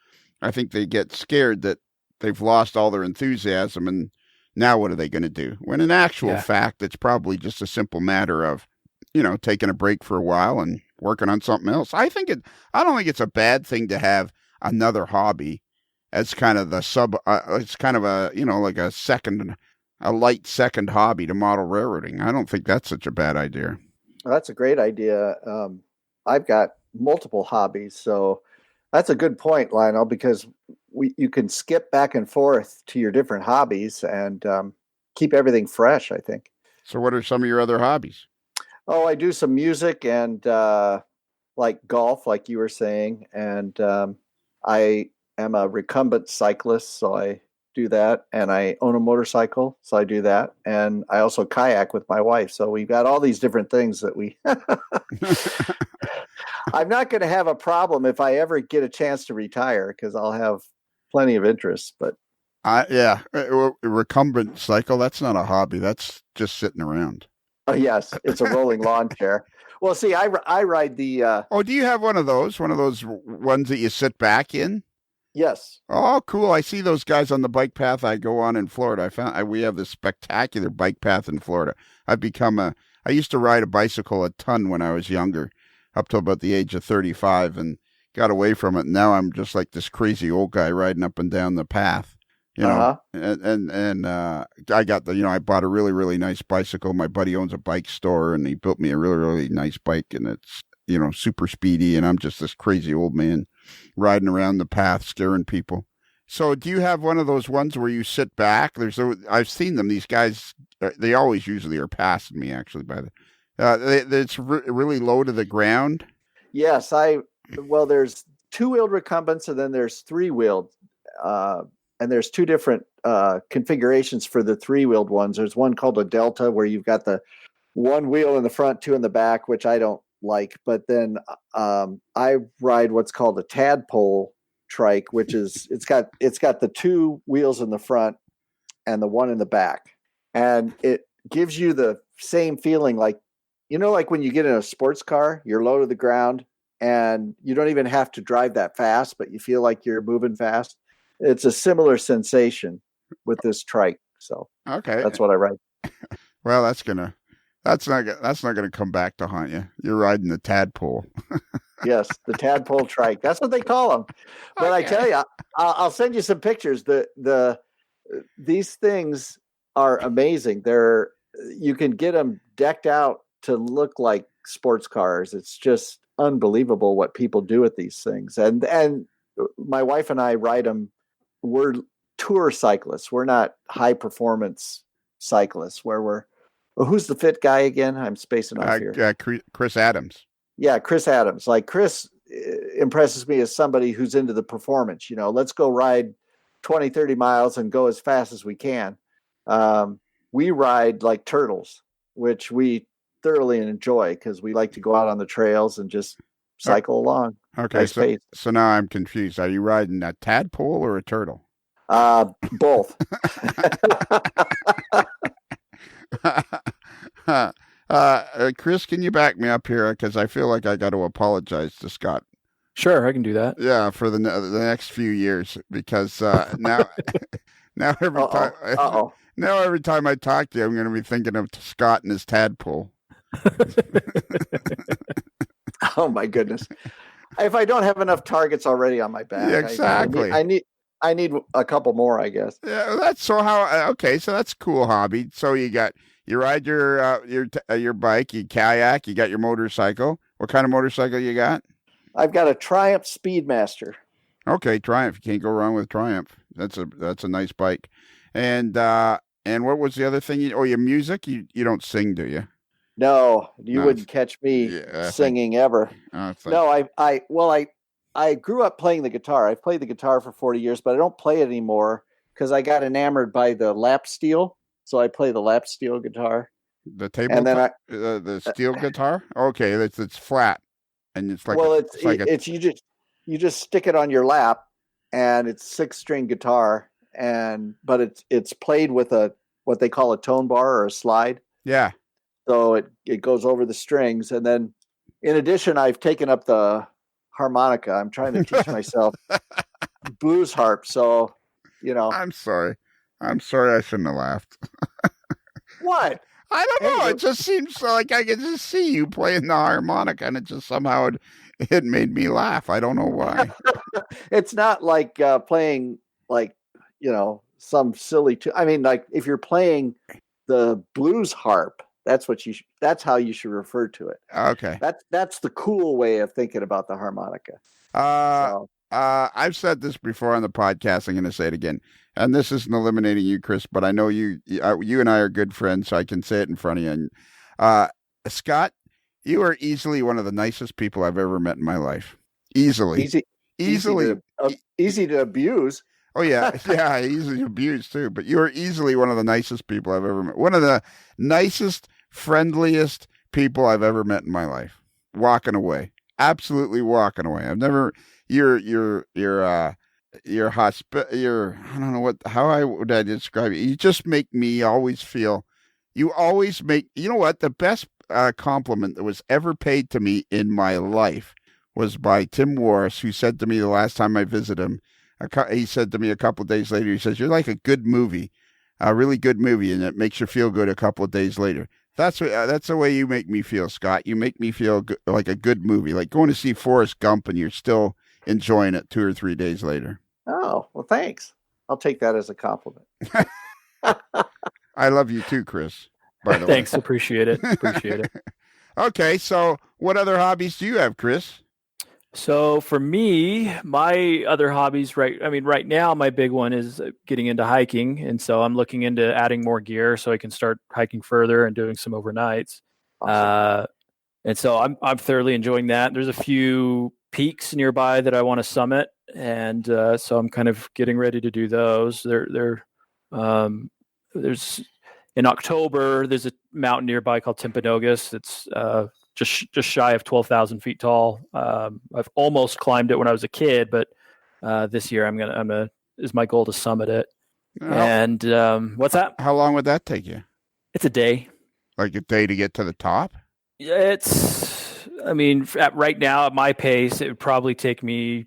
I think they get scared that they've lost all their enthusiasm, and now what are they going to do? When in actual fact, it's probably just a simple matter of, taking a break for a while and working on something else. I don't think it's a bad thing to have another hobby as kind of it's kind of a, like a light second hobby to model railroading. I don't think that's such a bad idea. Well, that's a great idea. I've got multiple hobbies, so that's a good point, Lionel, because you can skip back and forth to your different hobbies and keep everything fresh, I think. So what are some of your other hobbies? Oh, I do some music and like golf, like you were saying. And I am a recumbent cyclist, so I do that. And I own a motorcycle, so I do that. And I also kayak with my wife. So we've got all these different things that we... I'm not going to have a problem if I ever get a chance to retire, because I'll have plenty of interest. But a recumbent cycle, that's not a hobby. That's just sitting around. Oh, yes, it's a rolling lawn chair. Well, see, I ride the... Oh, do you have one of those ones that you sit back in? Yes. Oh, cool. I see those guys on the bike path I go on in Florida. We have this spectacular bike path in Florida. I used to ride a bicycle a ton when I was younger, up to about the age of 35, and got away from it. And now I'm just like this crazy old guy riding up and down the path. And I got I bought a really, really nice bicycle. My buddy owns a bike store, and he built me a really, really nice bike, and it's, super speedy. And I'm just this crazy old man riding around the path, scaring people. So do you have one of those ones where you sit back? I've seen them. These guys, they always usually are passing me actually by it's really low to the ground. Yes. There's 2-wheeled recumbents, and then there's 3-wheeled. and there's two different configurations for the 3-wheeled ones. There's one called a Delta where you've got the one wheel in the front, two in the back, which I don't like. But then I ride what's called a tadpole trike, which is it's got the two wheels in the front and the one in the back, and it gives you the same feeling like when you get in a sports car, you're low to the ground and you don't even have to drive that fast, but you feel like you're moving fast. It's a similar sensation with this trike. So okay, that's what I ride. Well, that's not gonna come back to haunt you. You're riding the tadpole. Yes, the tadpole trike. That's what they call them. But okay. I tell you, I'll send you some pictures. These things are amazing. You can get them decked out to look like sports cars. It's just unbelievable what people do with these things. And my wife and I ride them. We're tour cyclists. We're not high performance cyclists where who's the fit guy again? I'm spacing off here. Chris Adams. Yeah, Chris Adams. Like Chris impresses me as somebody who's into the performance. Let's go ride 20, 30 miles and go as fast as we can. We ride like turtles, which we thoroughly enjoy because we like to go out on the trails and just cycle along. Okay, nice so now I'm confused. Are you riding a tadpole or a turtle? Both. Chris, can you back me up here? Because I feel like I got to apologize to Scott. Sure, I can do that. Yeah, for the next few years, because now every time I talk to you, I'm going to be thinking of Scott and his tadpole. Oh my goodness! If I don't have enough targets already on my back, yeah, exactly. I need a couple more, I guess. Yeah, so that's a cool hobby. So you ride your bike, you kayak, you got your motorcycle. What kind of motorcycle you got? I've got a Triumph Speedmaster. Okay, Triumph. You can't go wrong with Triumph. That's a nice bike. And what was the other thing? Your music. You don't sing, do you? No, you wouldn't catch me singing ever. No, I grew up playing the guitar. I've played the guitar for 40 years, but I don't play it anymore because I got enamored by the lap steel. So I play the lap steel guitar. The table, and then the steel guitar. Okay, it's flat, and it's like you just stick it on your lap, and it's 6-string guitar, but it's played with what they call a tone bar or a slide. Yeah. So it goes over the strings, and then in addition, I've taken up the harmonica. I'm trying to teach myself blues harp. So I'm sorry. I shouldn't have laughed. What? I don't know. It just seems like I could just see you playing the harmonica, and it just somehow it made me laugh. I don't know why. It's not like playing some silly. I mean, like if you're playing the blues harp, that's how you should refer to it. Okay. That's the cool way of thinking about the harmonica. I've said this before on the podcast. I'm going to say it again. And this isn't eliminating you, Chris, but I know you and I are good friends, so I can say it in front of you. And Scott, you are easily one of the nicest people I've ever met in my life. Easily. Easy to abuse. Oh, yeah. Yeah, easy to abuse, too. But you are easily one of the nicest people I've ever met. One of the nicest, friendliest people I've ever met in my life. Walking away. Absolutely walking away. I've never... You're I don't know how would I describe it? You just make me always feel, you know what? The best compliment that was ever paid to me in my life was by Tim Warris, who said to me the last time I visited him, he said to me a couple of days later, he says, "You're like a good movie, a really good movie, and it makes you feel good a couple of days later." That's the way you make me feel, Scott. You make me feel like a good movie, like going to see Forrest Gump and you're still enjoying it 2 or 3 days later. Oh, well, thanks. I'll take that as a compliment. I love you too, Chris, by the way. Thanks. Appreciate it. Okay. So what other hobbies do you have, Chris? So for me, my other hobbies, right now, my big one is getting into hiking. And so I'm looking into adding more gear so I can start hiking further and doing some overnights. Awesome. And so I'm thoroughly enjoying that. There's a few peaks nearby that I want to summit. and so I'm kind of getting ready to do those. There's in October. There's a mountain nearby called Timpanogos. It's just shy of 12,000 feet tall. I've almost climbed it when I was a kid, but this year is my goal to summit it. And what's that? How long would that take you? It's a day. Like a day to get to the top? Right now at my pace, it would probably take me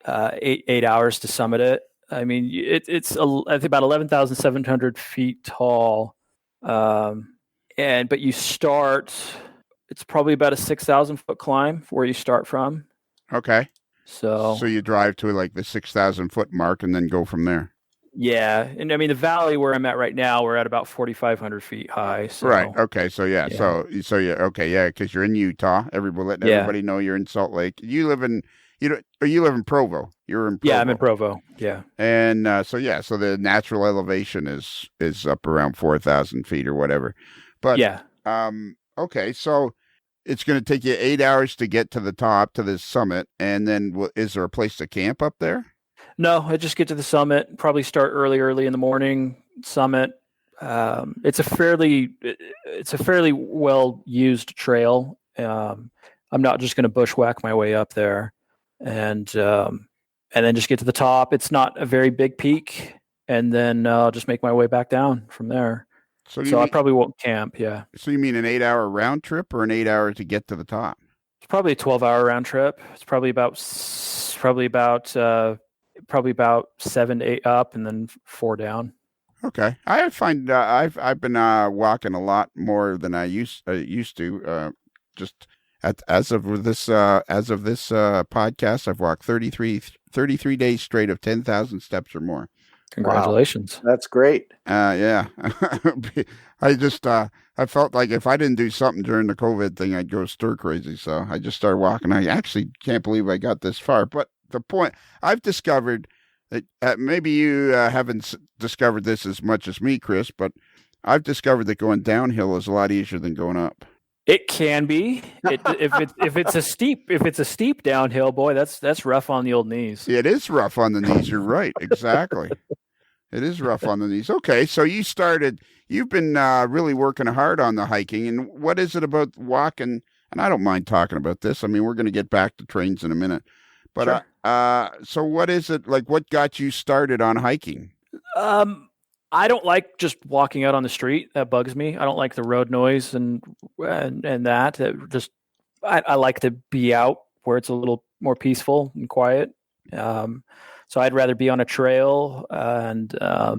8 hours to summit it. I mean, it's I think about 11,700 feet tall. But you start, it's probably about a 6,000 foot climb where you start from. Okay. So you drive to like the 6,000 foot mark and then go from there. Yeah. And I mean, the valley where I'm at right now, we're at about 4,500 feet high. So. Right. Okay. So yeah. Okay. Yeah. Cause you're in Utah. Letting everybody know you're in Salt Lake. You live in Provo. You're in Provo. Yeah, I'm in Provo. Yeah. And so the natural elevation is up around 4,000 feet or whatever. But yeah. Okay. So it's going to take you 8 hours to get to the top, to this summit. And then is there a place to camp up there? No, I just get to the summit, probably start early in the morning, summit. It's a fairly well used trail. I'm not just going to bushwhack my way up there, and then just get to the top. It's not a very big peak, and then I'll just make my way back down from there. So I probably won't camp. Yeah. So you mean an 8 hour round trip or an 8 hour to get to the top? It's probably a 12-hour round trip. It's probably about 7 to 8 up and then 4 down. Okay. I find I've been walking a lot more than I used to. Just as of this podcast, I've walked 33 days straight of 10,000 steps or more. Congratulations. Wow. That's great. Yeah. I felt like if I didn't do something during the COVID thing, I'd go stir crazy. So I just started walking. I actually can't believe I got this far. But the point, I've discovered that maybe you haven't discovered this as much as me, Chris, but I've discovered that going downhill is a lot easier than going up. It can be. If it's a steep downhill, boy, that's rough on the old knees. It is rough on the knees. You're right. Exactly. It is rough on the knees. Okay, so you've been really working hard on the hiking, and what is it about walking? And I don't mind talking about this. I mean, we're going to get back to trains in a minute. But sure. So what is it like? What got you started on hiking? I don't like just walking out on the street. That bugs me. I don't like the road noise and that. I like to be out where it's a little more peaceful and quiet. So I'd rather be on a trail and I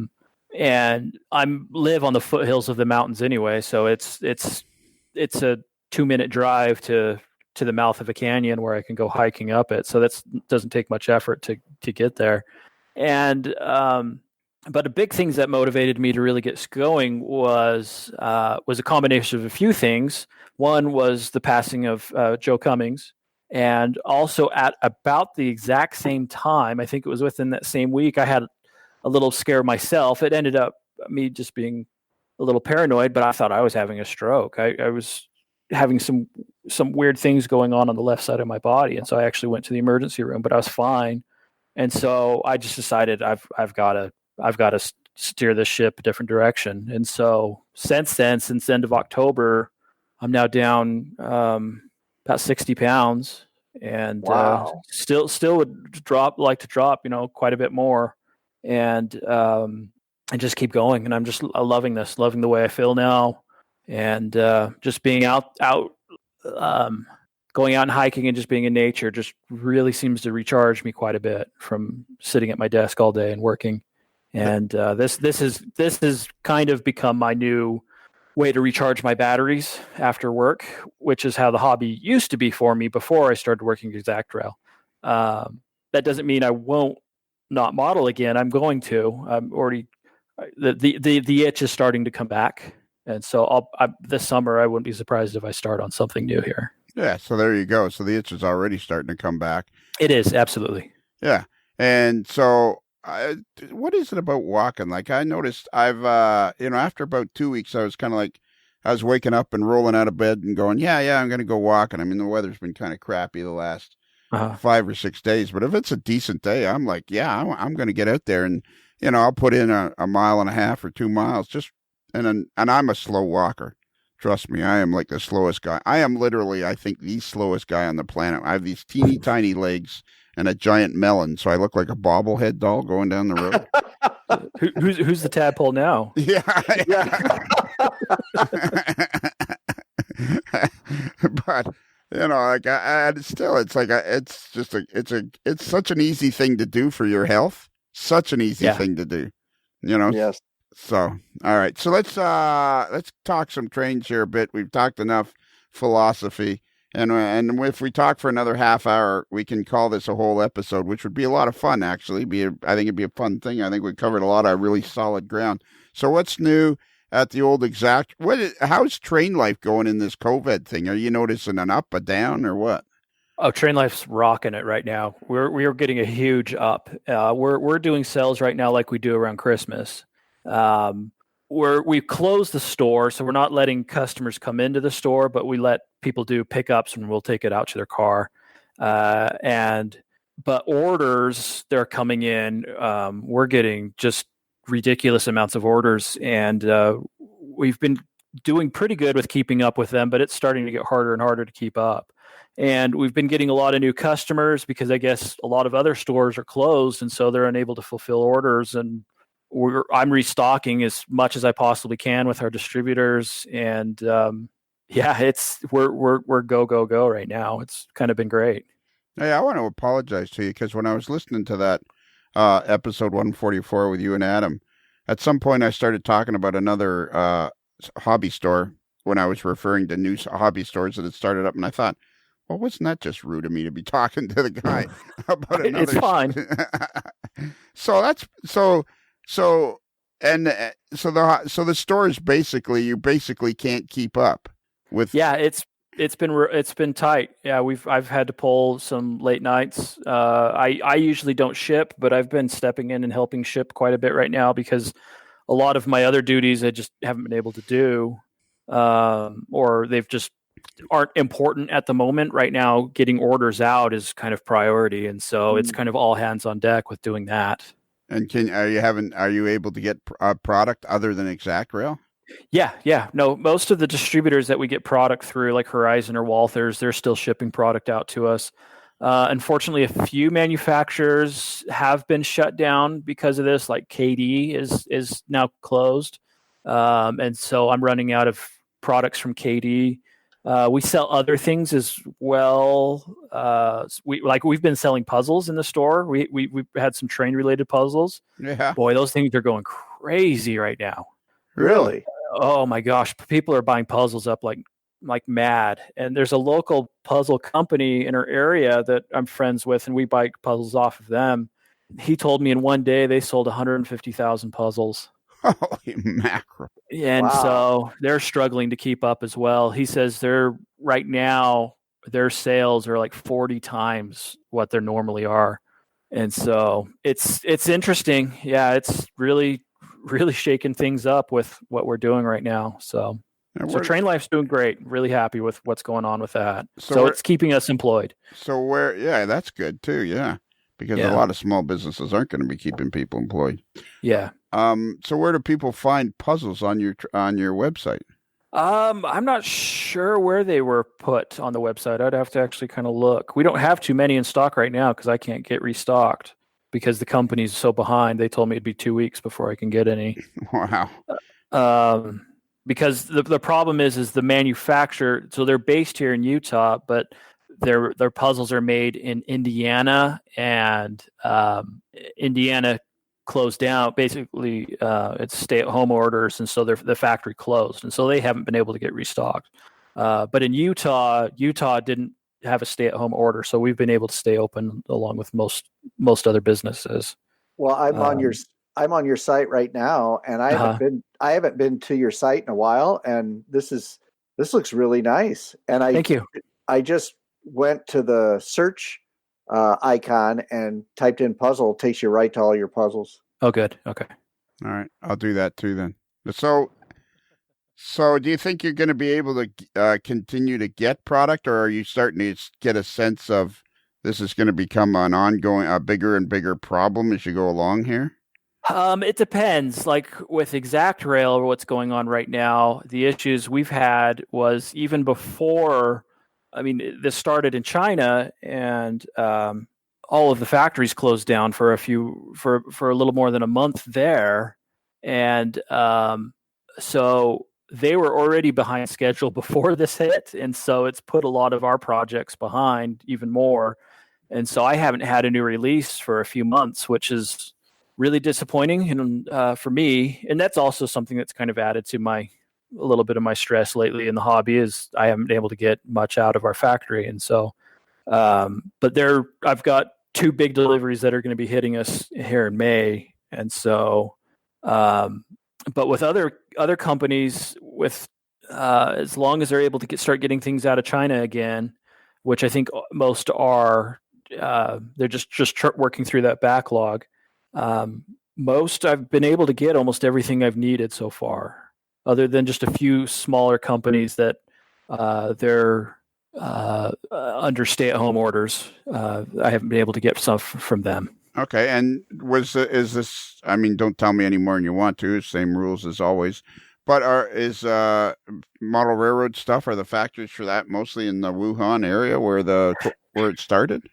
live on the foothills of the mountains anyway. So it's a 2-minute drive to the mouth of a canyon where I can go hiking up it. So that doesn't take much effort to get there. And, but the big things that motivated me to really get going was a combination of a few things. One was the passing of Joe Cummings. And also at about the exact same time, I think it was within that same week, I had a little scare myself. It ended up me just being a little paranoid, but I thought I was having a stroke. I was having some weird things going on the left side of my body. And so I actually went to the emergency room, but I was fine. And so I just decided I've got to steer this ship a different direction. And so since the end of October, I'm now down about 60 pounds and wow. Still would like to drop, quite a bit more and just keep going. And I'm just loving the way I feel now. And just being out going out and hiking and just being in nature just really seems to recharge me quite a bit from sitting at my desk all day and working. And this has kind of become my new way to recharge my batteries after work, which is how the hobby used to be for me before I started working Exact Rail. That doesn't mean I won't not model again. I'm going to. I'm already the itch is starting to come back, and so this summer I wouldn't be surprised if I start on something new here. Yeah, so there you go. So the itch is already starting to come back. It is, absolutely. Yeah, and so. What is it about walking? Like I noticed after about 2 weeks, I was kind of like, I was waking up and rolling out of bed and going, yeah, I'm going to go walking. I mean, the weather's been kind of crappy the last Uh-huh. 5 or 6 days. But if it's a decent day, I'm like, yeah, I'm going to get out there and, I'll put in a mile and a half or 2 miles and I'm a slow walker. Trust me, I am like the slowest guy. I am literally, I think, the slowest guy on the planet. I have these teeny tiny legs and a giant melon, so I look like a bobblehead doll going down the road. Who's the tadpole now? Yeah. But like still, it's like it's such an easy thing to do for your health. Such an easy thing to do. Yes. So, all right. So let's talk some trains here a bit. We've talked enough philosophy, and if we talk for another half hour, we can call this a whole episode, which would be a lot of fun. Actually, I think it'd be a fun thing. I think we covered a lot of really solid ground. So, what's new at the old Exact? How's train life going in this COVID thing? Are you noticing an up, a down, or what? Oh, Train Life's rocking it right now. We're getting a huge up. We're doing sales right now like we do around Christmas. We've closed the store, so we're not letting customers come into the store, but we let people do pickups and we'll take it out to their car. But orders, they're coming in. We're getting just ridiculous amounts of orders, and we've been doing pretty good with keeping up with them, but it's starting to get harder and harder to keep up. And we've been getting a lot of new customers because I guess a lot of other stores are closed, and so they're unable to fulfill orders. And I'm restocking as much as I possibly can with our distributors. And we're go right now. It's kind of been great. Hey, I want to apologize to you because when I was listening to that episode 144 with you and Adam, at some point I started talking about another hobby store when I was referring to new hobby stores that had started up, and I thought, well, wasn't that just rude of me to be talking to the guy about another? It's fine. So the stores you basically can't keep up with. Yeah, it's been tight. Yeah, I've had to pull some late nights. I usually don't ship, but I've been stepping in and helping ship quite a bit right now because a lot of my other duties I just haven't been able to do, or they've just aren't important at the moment. Right now, getting orders out is kind of priority, and so it's kind of all hands on deck with doing that. And are you able to get a product other than Exact Rail? Yeah. No, most of the distributors that we get product through, like Horizon or Walthers, they're still shipping product out to us. Unfortunately, a few manufacturers have been shut down because of this, like KD is now closed. And so I'm running out of products from KD. We sell other things as well. We've been selling puzzles in the store. We've had some train related puzzles. Yeah. Boy, those things are going crazy right now. Really? Oh my gosh, people are buying puzzles up like mad. And there's a local puzzle company in our area that I'm friends with, and we buy puzzles off of them. He told me in one day they sold 150,000 puzzles. Holy mackerel. And so they're struggling to keep up as well. He says their sales are like 40 times what they normally are. And so it's interesting. Yeah, it's really, really shaking things up with what we're doing right now. So Train Life's doing great. Really happy with what's going on with that. So it's keeping us employed. So that's good too. Yeah. Because a lot of small businesses aren't going to be keeping people employed. Yeah. So where do people find puzzles on your website? I'm not sure where they were put on the website. I'd have to actually kind of look. We don't have too many in stock right now because I can't get restocked because the company's so behind. They told me it'd be 2 weeks before I can get any. Wow. Because the problem is the manufacturer. So they're based here in Utah, but their puzzles are made in Indiana, and Indiana closed down. Basically, it's stay-at-home orders, and so the factory closed, and so they haven't been able to get restocked. But in Utah didn't have a stay-at-home order, so we've been able to stay open along with most other businesses. Well, I'm on your site right now, and I haven't been to your site in a while, and this looks really nice. And Thank you. I just went to the search icon and typed in puzzle. It takes you right to all your puzzles. Oh, good. Okay. All right. I'll do that too then. So do you think you're going to be able to continue to get product, or are you starting to get a sense of this is going to become a bigger and bigger problem as you go along here? It depends. Like with ExactRail, what's going on right now, the issues we've had was even before. I mean, this started in China, and all of the factories closed down for a little more than a month there, and so they were already behind schedule before this hit, and so it's put a lot of our projects behind even more. And so I haven't had a new release for a few months, which is really disappointing and for me. And that's also something that's kind of added to a little bit of my stress lately in the hobby is I haven't been able to get much out of our factory. And so, but I've got 2 big deliveries that are going to be hitting us here in May. And so, but with other companies, with as long as they're able to start getting things out of China again, which I think most are, they're just working through that backlog. Most I've been able to get almost everything I've needed so far, other than just a few smaller companies that they're under stay-at-home orders. I haven't been able to get stuff from them. Okay, and is this? I mean, don't tell me any more than you want to. Same rules as always. But is model railroad stuff? Are the factories for that mostly in the Wuhan area where it started?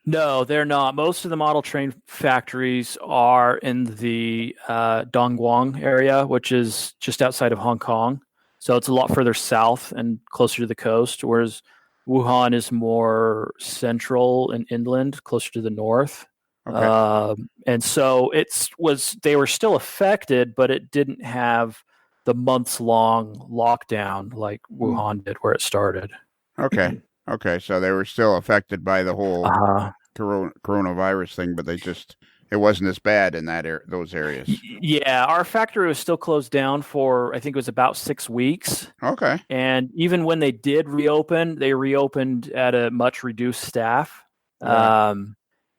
No, they're not. Most of the model train factories are in the Dongguan area, which is just outside of Hong Kong. So it's a lot further south and closer to the coast, whereas Wuhan is more central and inland, closer to the north. Okay. And so they were still affected, but it didn't have the months-long lockdown like Wuhan did where it started. Okay. Okay, so they were still affected by the whole coronavirus thing, but it wasn't as bad in those areas. Yeah, our factory was still closed down for, I think it was about 6 weeks. Okay. And even when they did reopen, they reopened at a much reduced staff. Yeah.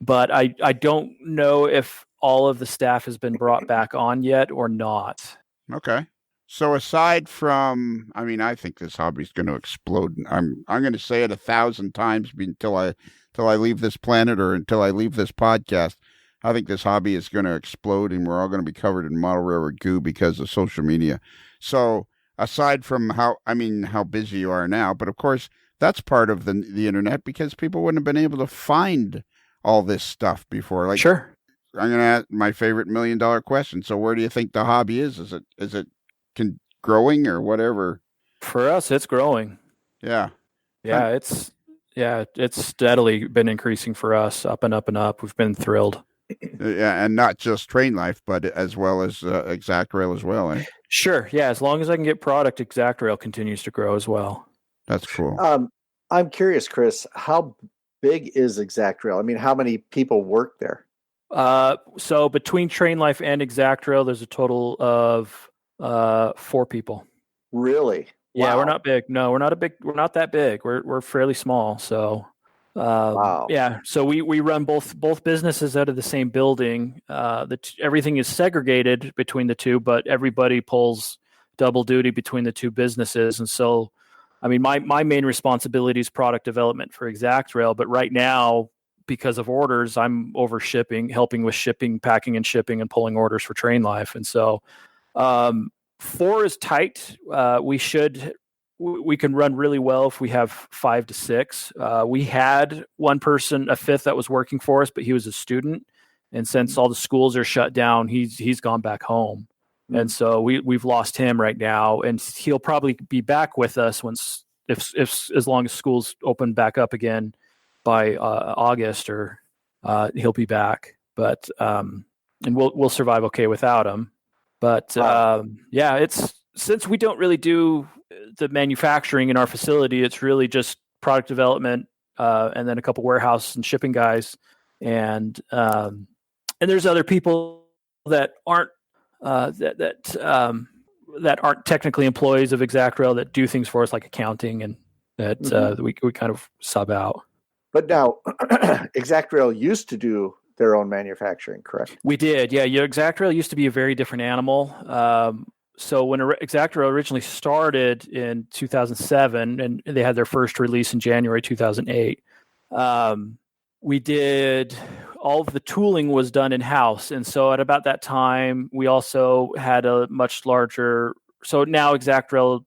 But I don't know if all of the staff has been brought back on yet or not. Okay. So aside from, I mean, I think this hobby is going to explode. I'm going to say it 1,000 times until I leave this planet or until I leave this podcast. I think this hobby is going to explode, and we're all going to be covered in model railroad goo because of social media. So aside from how busy you are now, but of course that's part of the internet because people wouldn't have been able to find all this stuff before. Like, sure. I'm going to ask my favorite $1 million question. So where do you think the hobby is? Is it growing or whatever? For us, it's growing. Yeah. It's steadily been increasing for us, up and up and up. We've been thrilled. Yeah, and not just Train Life, but as well as ExactRail as well. Eh? Sure. Yeah, as long as I can get product, ExactRail continues to grow as well. That's cool. I'm curious, Chris, how big is ExactRail? I mean, how many people work there? So between Train Life and ExactRail, there's a total of 4 people. Really? Yeah, wow. We're not big. No, we're not that big. We're fairly small. So, wow. Yeah. So we run both businesses out of the same building. Everything is segregated between the two, but everybody pulls double duty between the two businesses. And so, I mean, my main responsibility is product development for ExactRail. But right now, because of orders, I'm over shipping, helping with shipping, packing and shipping, and pulling orders for Train Life. And so, 4 is tight. We can run really well if we have 5 to 6. We had one person, a 5th, that was working for us, but he was a student, and since all the schools are shut down, he's gone back home, and so we've lost him right now, and he'll probably be back with us if as long as schools open back up again by August, or he'll be back. But and we'll survive okay without him. But it's since we don't really do the manufacturing in our facility, it's really just product development, and then a couple warehouse and shipping guys, and there's other people that aren't that aren't technically employees of ExactRail that do things for us, like accounting, and that we kind of sub out. But now, ExactRail used to do their own manufacturing, correct? We did, yeah. ExactRail used to be a very different animal. So when ExactRail originally started in 2007, and they had their first release in January 2008, we did all of the tooling was done in-house. And so at about that time, we also had a much larger, so now ExactRail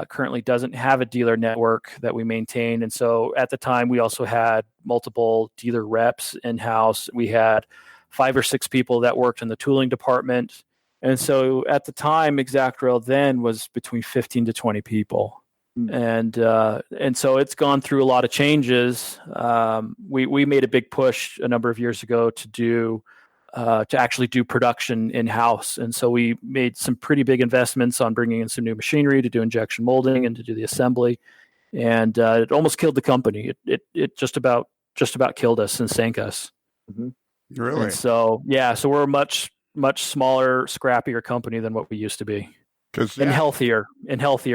currently doesn't have a dealer network that we maintain. And so at the time, we also had multiple dealer reps in-house. We had 5 or 6 people that worked in the tooling department. And so at the time, ExactRail then was between 15 to 20 people. And so it's gone through a lot of changes. We made a big push a number of years ago to actually do production in-house. And so we made some pretty big investments on bringing in some new machinery to do injection molding and to do the assembly. And it almost killed the company. It just about killed us and sank us. Mm-hmm. Really? And so we're a much smaller, scrappier company than what we used to be. And healthier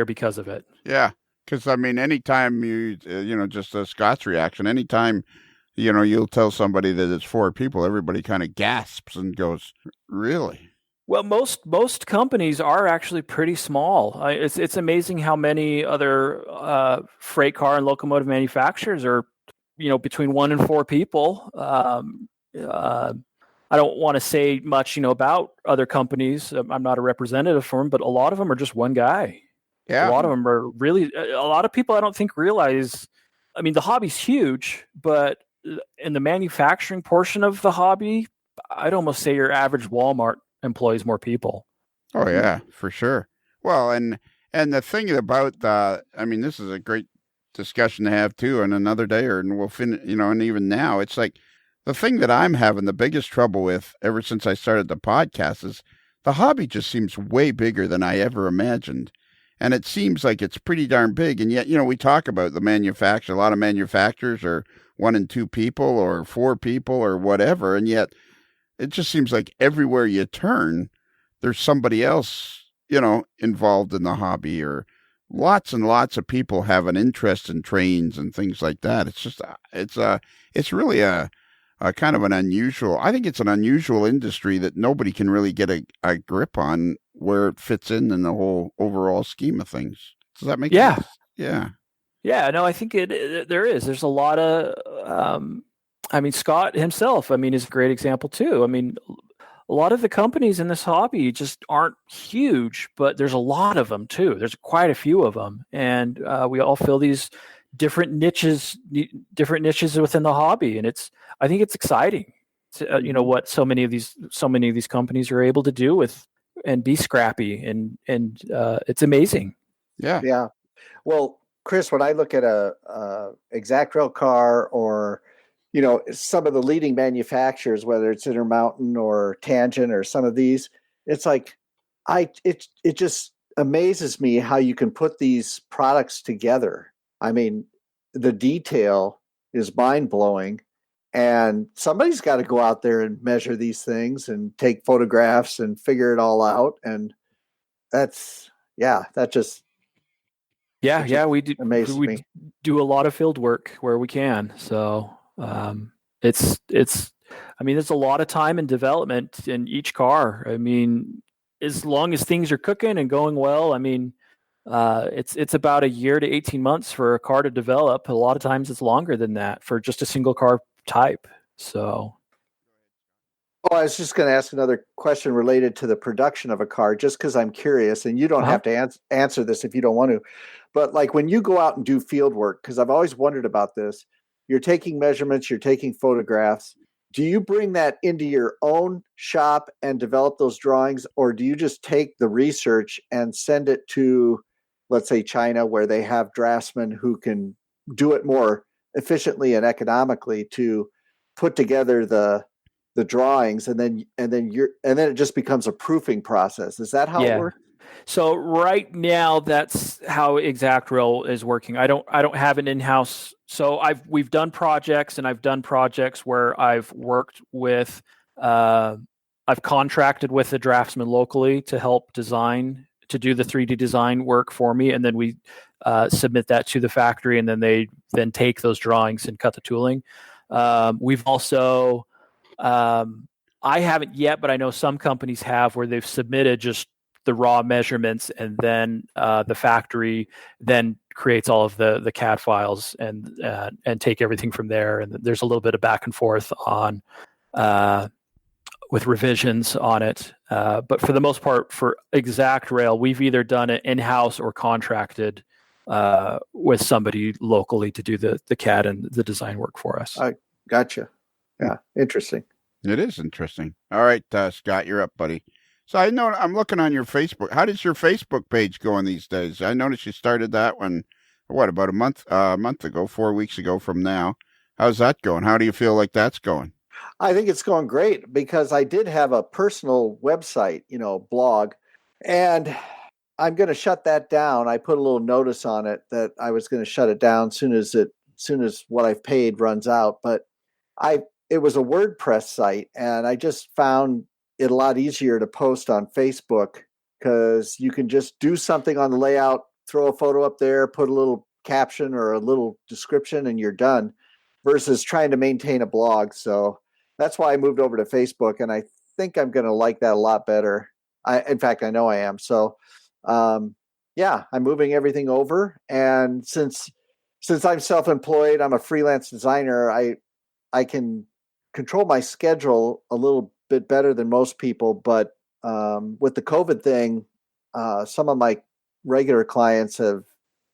because of it. Yeah, because I mean, anytime just a Scott's reaction, anytime, you'll tell somebody that it's 4 people, everybody kind of gasps and goes, "Really?" Well, most companies are actually pretty small. It's amazing how many other freight car and locomotive manufacturers are, between 1 and 4 people. I don't want to say much, about other companies. I'm not a representative for them, but a lot of them are just one guy. Yeah. A lot of them are really, a lot of people I don't think realize, I mean, the hobby's huge, but in the manufacturing portion of the hobby, I'd almost say your average Walmart employs more people. Oh yeah, for sure. Well, and the thing about this is a great discussion to have too, and another day, and we'll finish, and even now, it's like, the thing that I'm having the biggest trouble with ever since I started the podcast is the hobby just seems way bigger than I ever imagined. And it seems like it's pretty darn big. And yet, we talk about the manufacturer. A lot of manufacturers are 1 and 2 people or 4 people or whatever. And yet it just seems like everywhere you turn, there's somebody else, involved in the hobby, or lots and lots of people have an interest in trains and things like that. It's just, it's really a kind of an unusual, I think it's an unusual industry that nobody can really get a grip on where it fits in the whole overall scheme of things. Does that make sense? Yeah. Yeah, no, I think there is. There's a lot of, Scott himself, is a great example too. A lot of the companies in this hobby just aren't huge, but there's a lot of them too. There's quite a few of them. And we all fill these different niches within the hobby, and I think it's exciting to, what so many of these companies are able to do with and be scrappy, and it's amazing. Yeah. Well, Chris, when I look at a ExactRail car, or some of the leading manufacturers, whether it's Intermountain or Tangent or some of these, it's like it just amazes me how you can put these products together. I mean, the detail is mind-blowing, and somebody's got to go out there and measure these things and take photographs and figure it all out. And we do a lot of field work where we can. So there's a lot of time and development in each car. As long as things are cooking and going well, it's about a year to 18 months for a car to develop. A lot of times it's longer than that for just a single car type. So. Oh, I was just going to ask another question related to the production of a car, just because I'm curious, and you don't have to answer this if you don't want to. But like when you go out and do field work, because I've always wondered about this, you're taking measurements, you're taking photographs. Do you bring that into your own shop and develop those drawings, or do you just take the research and send it to, let's say, China, where they have draftsmen who can do it more efficiently and economically to put together the drawings, and then it just becomes a proofing process? Is that how it works? So right now, that's how ExactRail is working. I don't have an in-house. So we've done projects, and I've done projects where I've worked with, I've contracted with a draftsman locally to help design, to do the 3D design work for me, and then we submit that to the factory, and then they then take those drawings and cut the tooling. We've also, I haven't yet, but I know some companies have, where they've submitted just the raw measurements, and then the factory then creates all of the CAD files and take everything from there. And there's a little bit of back and forth on with revisions on it. But for the most part, for Exact Rail, we've either done it in-house or contracted with somebody locally to do the CAD and the design work for us. I gotcha. Yeah, interesting. It is interesting. All right, Scott, you're up, buddy. So I know I'm looking on your Facebook. How does your Facebook page going these days? I noticed you started that one, about a month ago, 4 weeks ago from now. How's that going? How do you feel like that's going? I think it's going great because I did have a personal website, blog, and I'm going to shut that down. I put a little notice on it that I was going to shut it down soon as what I've paid runs out. But it was a WordPress site, and I just found it a lot easier to post on Facebook because you can just do something on the layout, throw a photo up there, put a little caption or a little description, and you're done, versus trying to maintain a blog. So that's why I moved over to Facebook, and I think I'm going to like that a lot better. In fact, I know I am. So, I'm moving everything over. And since I'm self-employed, I'm a freelance designer, I can control my schedule a little bit better than most people. But with the COVID thing, some of my regular clients have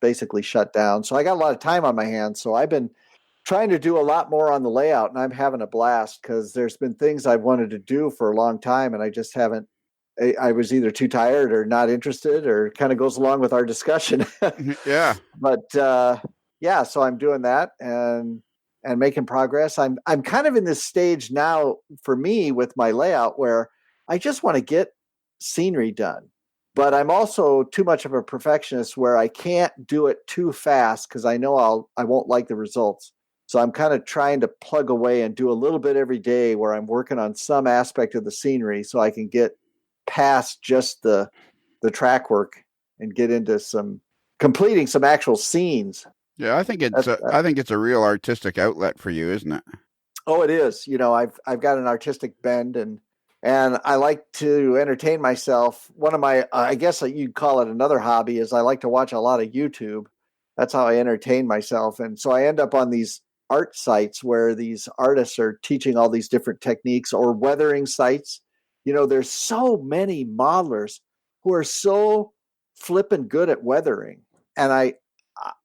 basically shut down. So I got a lot of time on my hands. So I've been trying to do a lot more on the layout, and I'm having a blast because there's been things I've wanted to do for a long time, and I just haven't. I was either too tired or not interested, or kind of goes along with our discussion. Yeah. But so I'm doing that and making progress. I'm kind of in this stage now for me with my layout where I just want to get scenery done, but I'm also too much of a perfectionist where I can't do it too fast because I know I won't like the results. So I'm kind of trying to plug away and do a little bit every day where I'm working on some aspect of the scenery so I can get past just the track work and get into completing some actual scenes. Yeah, I think it's a real artistic outlet for you, isn't it? Oh, it is. I've got an artistic bend, and I like to entertain myself. One of my, I guess you'd call it another hobby, is I like to watch a lot of YouTube. That's how I entertain myself. And so I end up on these art sites where these artists are teaching all these different techniques, or weathering sites. There's so many modelers who are so flippin' good at weathering. And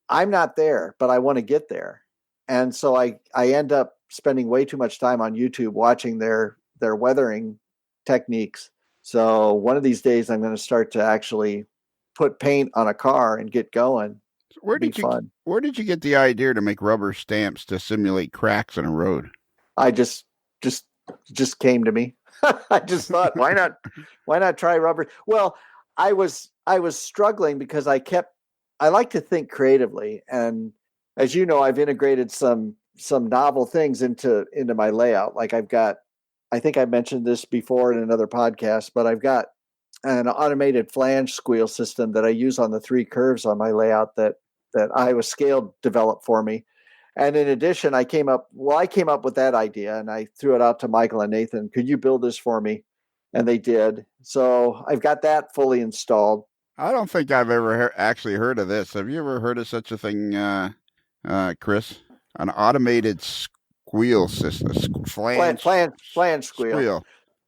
I'm not there, but I want to get there. And so I end up spending way too much time on YouTube watching their weathering techniques. So one of these days I'm going to start to actually put paint on a car and get going. Where did you get the idea to make rubber stamps to simulate cracks in a road? I just came to me. I just thought, why not try rubber? Well, I was struggling because I like to think creatively, and as you know, I've integrated some novel things into my layout. Like I think I mentioned this before in another podcast, but I've got an automated flange squeal system that I use on the 3 curves on my layout that Iowa Scale developed for me. And in addition, I came up with that idea, and I threw it out to Michael and Nathan. Could you build this for me? And they did. So I've got that fully installed. I don't think I've ever actually heard of this. Have you ever heard of such a thing, Chris? An automated squeal system, flange squeal.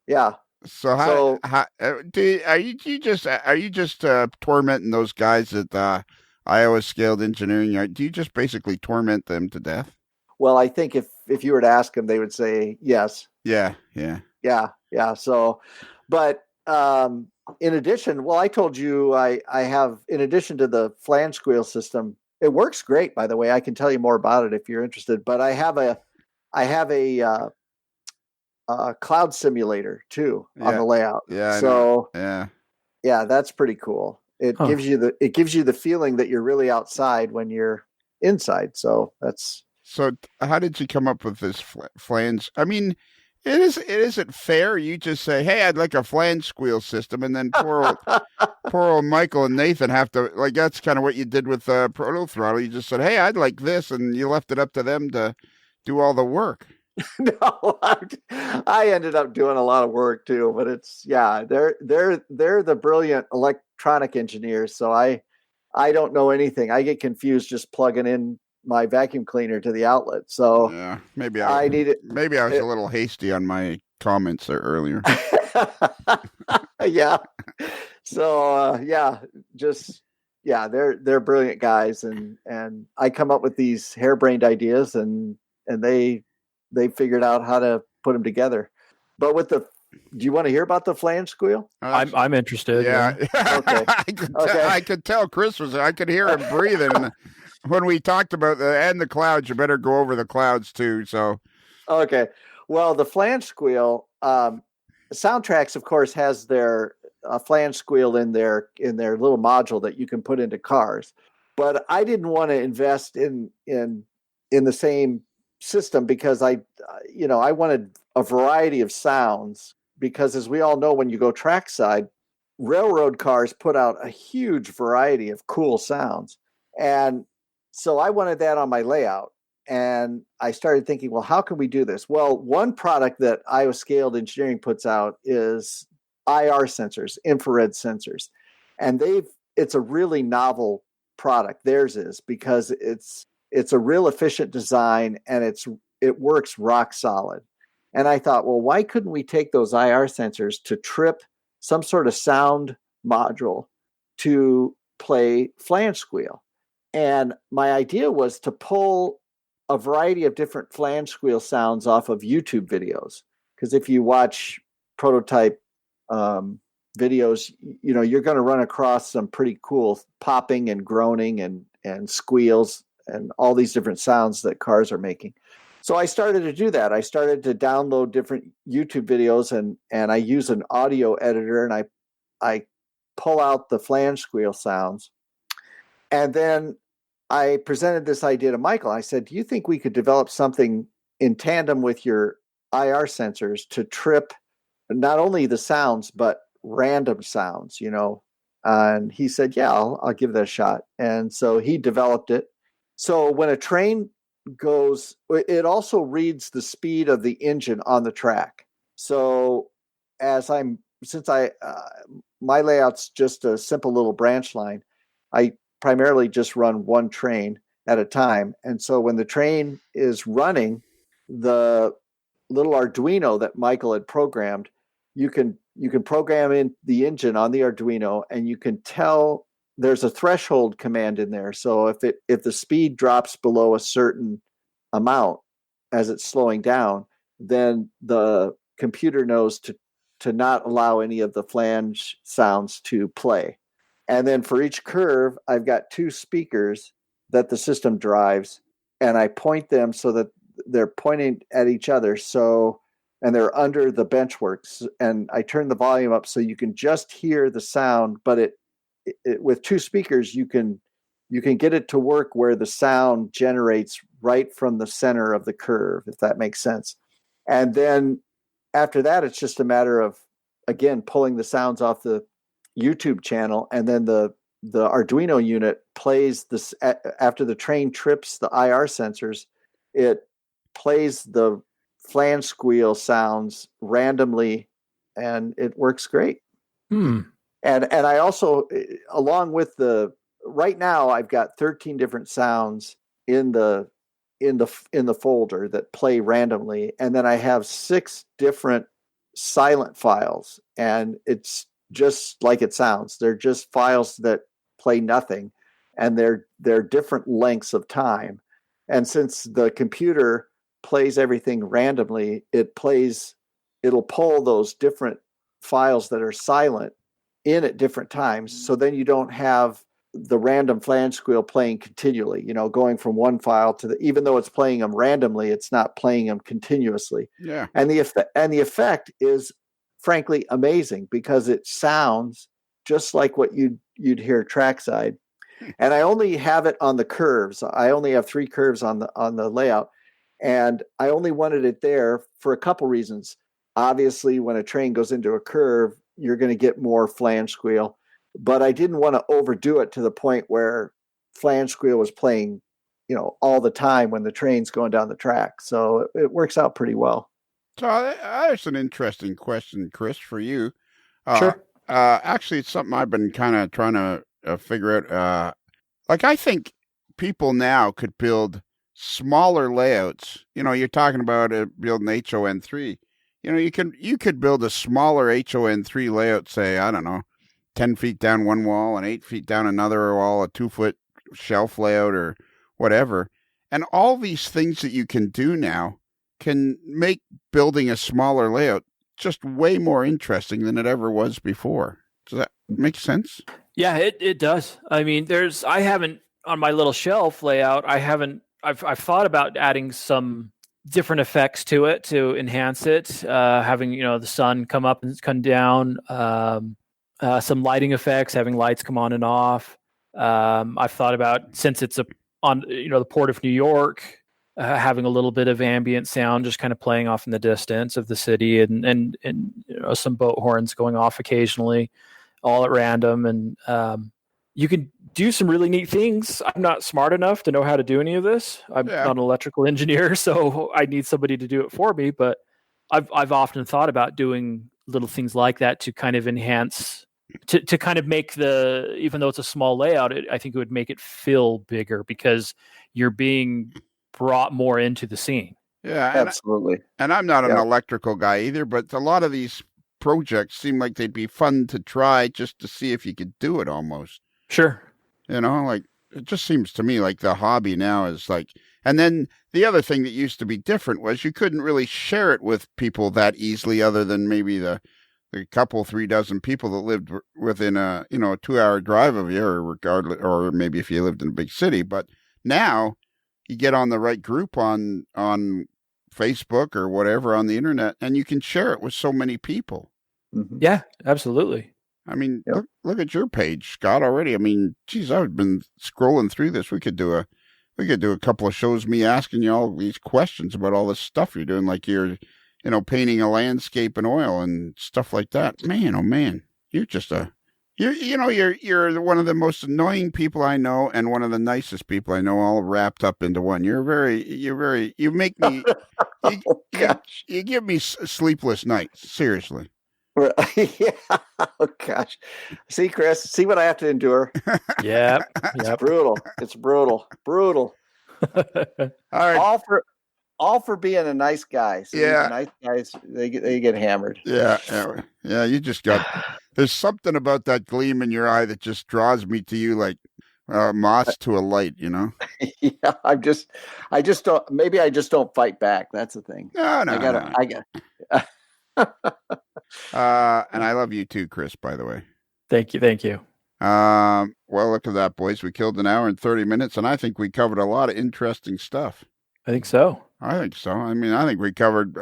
Yeah. So are you just tormenting those guys at Iowa Scaled Engineering? Do you just basically torment them to death? Well, I think if you were to ask them, they would say yes. Yeah. So, but in addition, I told you I have, in addition to the flange squeal system, it works great, by the way. I can tell you more about it if you're interested. But I have a cloud simulator too on the layout. Yeah. So yeah, that's pretty cool. It gives you the feeling that you're really outside when you're inside. So that's. So how did you come up with this flange? I mean, it isn't fair. You just say, "Hey, I'd like a flange squeal system," and then poor old Michael and Nathan have to, like, that's kind of what you did with Proto Throttle. You just said, "Hey, I'd like this," and you left it up to them to do all the work. No, I ended up doing a lot of work too, but they're the brilliant electronic engineers. So I don't know anything. I get confused just plugging in my vacuum cleaner to the outlet. So Yeah, I need it. maybe I was a little hasty on my comments there earlier. Yeah. So they're brilliant guys, and I come up with these harebrained ideas, and they figured out how to put them together. But do you want to hear about the flange squeal? I'm interested. Yeah. Okay. I could tell Chris I could hear him breathing. And when we talked about the clouds, you better go over the clouds too. So. Okay. Well, the flange squeal, Soundtracks, of course, has their flange squeal in their little module that you can put into cars. But I didn't want to invest in the same system because I wanted a variety of sounds, because as we all know, when you go trackside, railroad cars put out a huge variety of cool sounds. And so I wanted that on my layout. And I started thinking, well, how can we do this? Well, one product that Iowa Scaled Engineering puts out is IR sensors, infrared sensors. And it's a really novel product. Theirs is, because it's a real efficient design, and it works rock solid. And I thought, well, why couldn't we take those IR sensors to trip some sort of sound module to play flange squeal? And my idea was to pull a variety of different flange squeal sounds off of YouTube videos. Because if you watch prototype videos, you're going to run across some pretty cool popping and groaning and squeals and all these different sounds that cars are making. So I started to do that. I started to download different YouTube videos, and I use an audio editor, and I pull out the flange squeal sounds. And then I presented this idea to Michael. I said, do you think we could develop something in tandem with your IR sensors to trip not only the sounds, but random sounds, And he said, yeah, I'll give that a shot. And so he developed it. So when a train goes, it also reads the speed of the engine on the track. So my layout's just a simple little branch line, I primarily just run one train at a time. And so when the train is running, the little Arduino that Michael had programmed, you can program in the engine on the Arduino, and you can tell there's a threshold command in there. So if the speed drops below a certain amount as it's slowing down, then the computer knows to not allow any of the flange sounds to play. And then for each curve, I've got two speakers that the system drives, and I point them so that they're pointing at each other. And they're under the benchworks, and I turn the volume up so you can just hear the sound, but it with two speakers, you can get it to work where the sound generates right from the center of the curve, if that makes sense. And then after that, it's just a matter of, again, pulling the sounds off the YouTube channel, and then the Arduino unit plays this after the train trips the IR sensors. It plays the flange squeal sounds randomly, and it works great. And I also, along with right now, I've got 13 different sounds in the folder that play randomly, and then I have 6 different silent files, and it's just like it sounds. They're just files that play nothing, and they're different lengths of time. And since the computer plays everything randomly, it'll pull those different files that are silent in at different times. So then you don't have the random flange squeal playing continually, going from one file to even though it's playing them randomly, it's not playing them continuously. Yeah. And the effect is frankly amazing, because it sounds just like what you'd hear trackside. And I only have it on the curves. I only have 3 curves on the layout. And I only wanted it there for a couple reasons. Obviously, when a train goes into a curve, you're going to get more flange squeal. But I didn't want to overdo it to the point where flange squeal was playing all the time when the train's going down the track. So it works out pretty well. So that's an interesting question, Chris, for you. Sure. Actually, it's something I've been kind of trying to figure out. Like, I think people now could build smaller layouts. You're talking about building HON3. You could build a smaller HON3 layout, say, I don't know, 10 feet down one wall and 8 feet down another wall, a 2-foot shelf layout or whatever. And all these things that you can do now can make building a smaller layout just way more interesting than it ever was before. Does that make sense? Yeah, it does. I mean, I haven't on my little shelf layout. I've thought about adding some different effects to it to enhance it. Having the sun come up and come down. Some lighting effects, having lights come on and off. I've thought about, since it's on the Port of New York, having a little bit of ambient sound just kind of playing off in the distance of the city, and some boat horns going off occasionally, all at random. And you can do some really neat things. I'm not smart enough to know how to do any of this. I'm not an electrical engineer, so I need somebody to do it for me. But I've often thought about doing little things like that to kind of enhance, to kind of make even though it's a small layout, I think it would make it feel bigger because you're being brought more into the scene. Yeah, absolutely. And I'm not an electrical guy either, but a lot of these projects seem like they'd be fun to try just to see if you could do it almost. Sure. Like, it just seems to me like the hobby now is like, and then the other thing that used to be different was you couldn't really share it with people that easily, other than maybe the couple, 3 dozen people that lived within a 2-hour drive of you, or maybe if you lived in a big city. But now you get on the right group on Facebook or whatever on the internet, and you can share it with so many people. Mm-hmm. Yeah, absolutely. I mean, look at your page, Scott, already. I mean, geez, I've been scrolling through this. We could do a couple of shows, me asking you all these questions about all this stuff you're doing, like you're, painting a landscape in oil and stuff like that. Man, oh man, you're just you're one of the most annoying people I know and one of the nicest people I know, all wrapped up into one. You make me, you give me sleepless nights. Seriously. Yeah. Oh gosh. See, Chris, see what I have to endure. Yeah. It's brutal. It's brutal. All right. All for being a nice guy. So nice guys, they get hammered. Yeah. You just there's something about that gleam in your eye that just draws me to you like moss to a light, Yeah, I just don't. Maybe I just don't fight back. That's the thing. No. I got. And I love you too, Chris, by the way. Thank you. Well, look at that, boys. We killed an hour and 30 minutes, and I think we covered a lot of interesting stuff. I think so. I mean, I think we covered.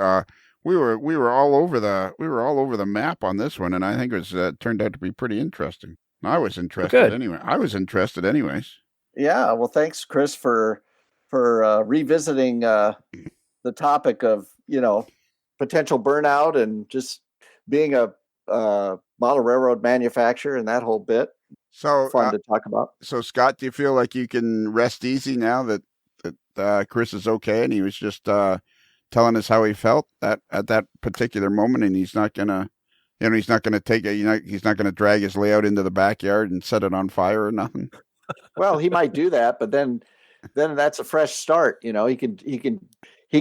We were all over the map on this one, and I think it was turned out to be pretty interesting. I was interested anyway. Anyways. Yeah. Well, thanks, Chris, for revisiting the topic of potential burnout and just being a model railroad manufacturer and that whole bit. So fun to talk about. So, Scott, do you feel like you can rest easy now that Chris is okay, and he was just telling us how he felt at that particular moment, and he's not gonna take it. He's not gonna drag his layout into the backyard and set it on fire or nothing. Well, he might do that, but then that's a fresh start. He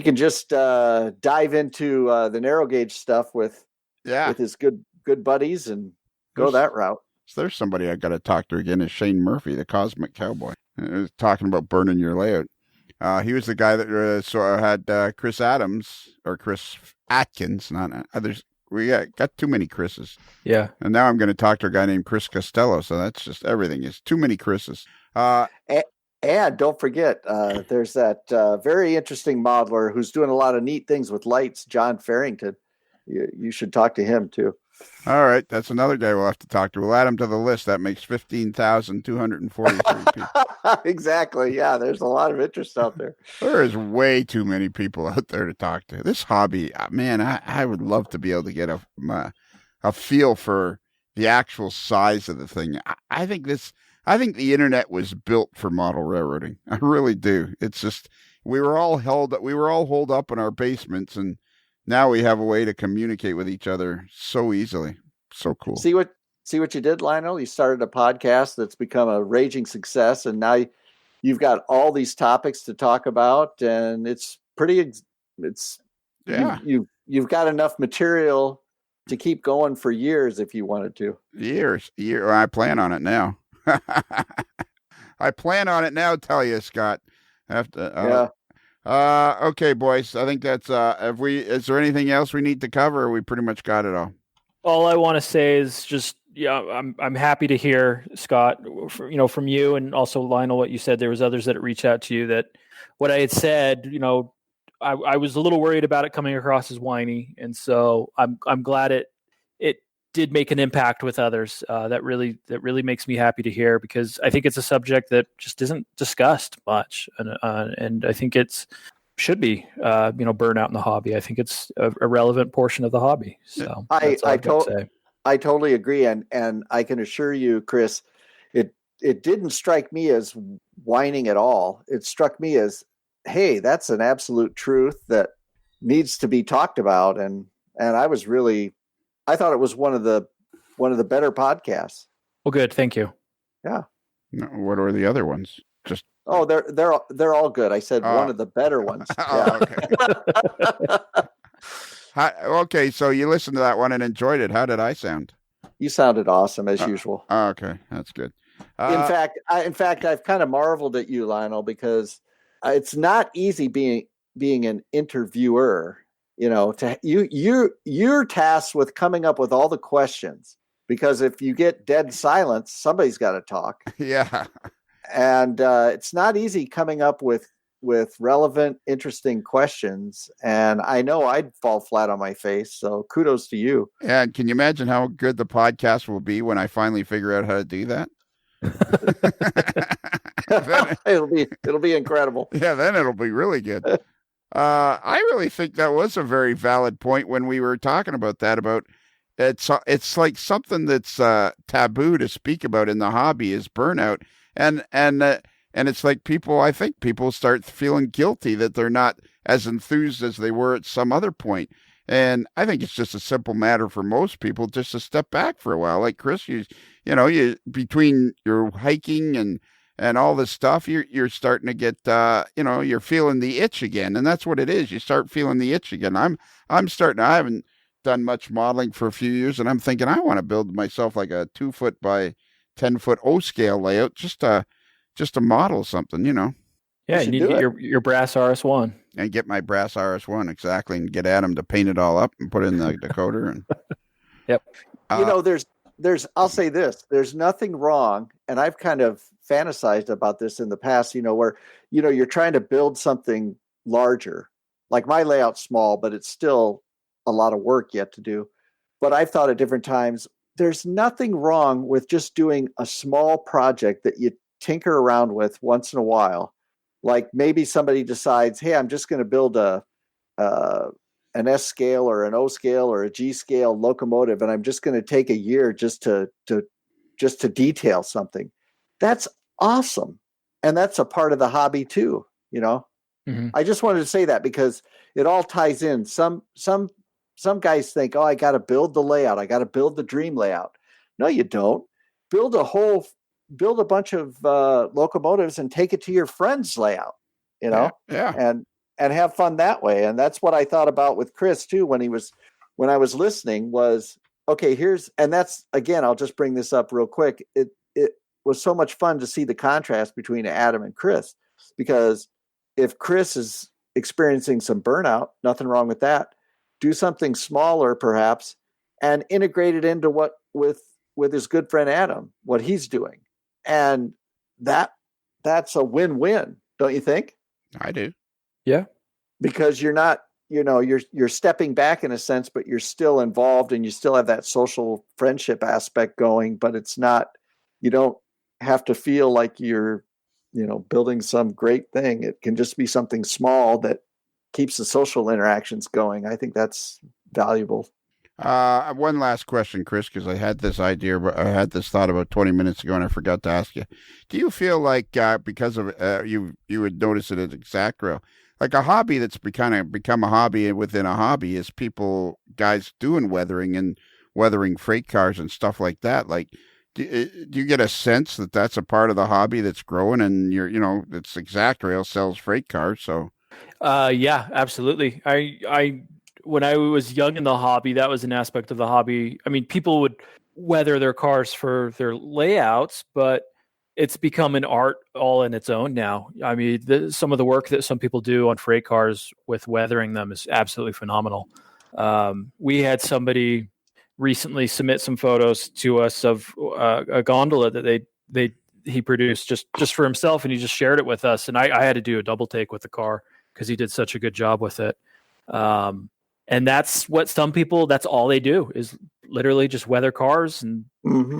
can just dive into the narrow gauge stuff with his good buddies and go that route. So there's somebody I got to talk to again, is Shane Murphy, the Cosmic Cowboy. Talking about burning your layout. He was the guy that had Chris Adams or Chris Atkins, not others. We got too many Chris's. Yeah. And now I'm going to talk to a guy named Chris Costello. So that's just everything. It's too many Chris's. And don't forget, there's that very interesting modeler who's doing a lot of neat things with lights, John Farrington. You should talk to him too. All right. That's another guy we'll have to talk to. We'll add him to the list. That makes 15,243 people. Exactly. Yeah. There's a lot of interest out there. There is way too many people out there to talk to. This hobby, man, I would love to be able to get a feel for the actual size of the thing. I think I think the internet was built for model railroading. I really do. It's just we were all holed up in our basements, and now we have a way to communicate with each other so easily. So cool. See what you did, Lionel? You started a podcast that's become a raging success, and now you've got all these topics to talk about, and you've got enough material to keep going for years if you wanted to. Years. I plan on it now. I plan on it now. Tell you, Scott. Okay, boys. I think that's. Is there anything else we need to cover? Or we pretty much got it all. All I want to say is just, I'm happy to hear, Scott, from you, and also Lionel, what you said. There was others that reached out to you that what I had said, I was a little worried about it coming across as whiny, and so I'm glad it did make an impact with others. That really makes me happy to hear, because I think it's a subject that just isn't discussed much, and I think should be burnout in the hobby. I think it's a relevant portion of the hobby. So I totally agree, and I can assure you, Chris, it didn't strike me as whining at all. It struck me as, hey, that's an absolute truth that needs to be talked about, and I thought it was one of the better podcasts. Well, good, thank you. Yeah. No, what are the other ones? Just they're all good. I said one of the better ones. Yeah. Okay. Okay, so you listened to that one and enjoyed it. How did I sound? You sounded awesome as usual. Okay, that's good. In fact, I've kind of marveled at you, Lionel, because it's not easy being an interviewer. You're tasked with coming up with all the questions, because if you get dead silence, somebody's got to talk. Yeah. And it's not easy coming up with relevant, interesting questions. And I know I'd fall flat on my face. So kudos to you. Yeah. Can you imagine how good the podcast will be when I finally figure out how to do that? It'll be incredible. Yeah. Then it'll be really good. I really think that was a very valid point when we were talking about that, about it's like something that's taboo to speak about in the hobby is burnout. And it's like I think people start feeling guilty that they're not as enthused as they were at some other point. And I think it's just a simple matter for most people just to step back for a while. Like Chris, you between your hiking and all this stuff, you're starting to get, you're feeling the itch again. And that's what it is. You start feeling the itch again. I haven't done much modeling for a few years, and I'm thinking I want to build myself like a 2-foot by 10-foot O-scale layout just to model something, Yeah, you need to get your brass RS1. And get my brass RS1, exactly, and get Adam to paint it all up and put in the decoder. And Yep. I'll say this, there's nothing wrong, and I've kind of fantasized about this in the past, where, you're trying to build something larger. Like my layout's small, but it's still a lot of work yet to do. But I've thought at different times, there's nothing wrong with just doing a small project that you tinker around with once in a while. Like maybe somebody decides, hey, I'm just going to build an S scale or an O scale or a G scale locomotive, and I'm just going to take a year just to detail something. That's awesome, and that's a part of the hobby too. Mm-hmm. I just wanted to say that because it all ties in. Some guys think, oh, I got to build the layout. I got to build the dream layout. No, you don't. Build a bunch of locomotives and take it to your friend's layout, Yeah. and have fun that way. And that's what I thought about with Chris too, when I was listening was, okay, that's, again, I'll just bring this up real quick. It was so much fun to see the contrast between Adam and Chris, because if Chris is experiencing some burnout, nothing wrong with that. Do something smaller perhaps and integrate it into with his good friend Adam, what he's doing. And that's a win-win, don't you think? I do. Yeah. Because you're not, you're stepping back in a sense, but you're still involved and you still have that social friendship aspect going, but it's not, you don't have to feel like you're, building some great thing. It can just be something small that keeps the social interactions going. I think that's valuable. One last question, Chris, because I had this idea, but I had this thought about 20 minutes ago, and I forgot to ask you. Do you feel like because of you would notice it at Exactro, like a hobby that's become a hobby within a hobby is guys doing weathering and weathering freight cars and stuff like that. Like, do you get a sense that that's a part of the hobby that's growing, and it's Exactrail sells freight cars, so. Yeah, absolutely. I when I was young in the hobby, that was an aspect of the hobby. I mean, people would weather their cars for their layouts, but it's become an art all in its own now. I mean, some of the work that some people do on freight cars with weathering them is absolutely phenomenal. We had somebody recently submit some photos to us of a gondola that he produced just for himself, and he just shared it with us. And I had to do a double take with the car because he did such a good job with it. And that's what some people, that's all they do is literally just weather cars and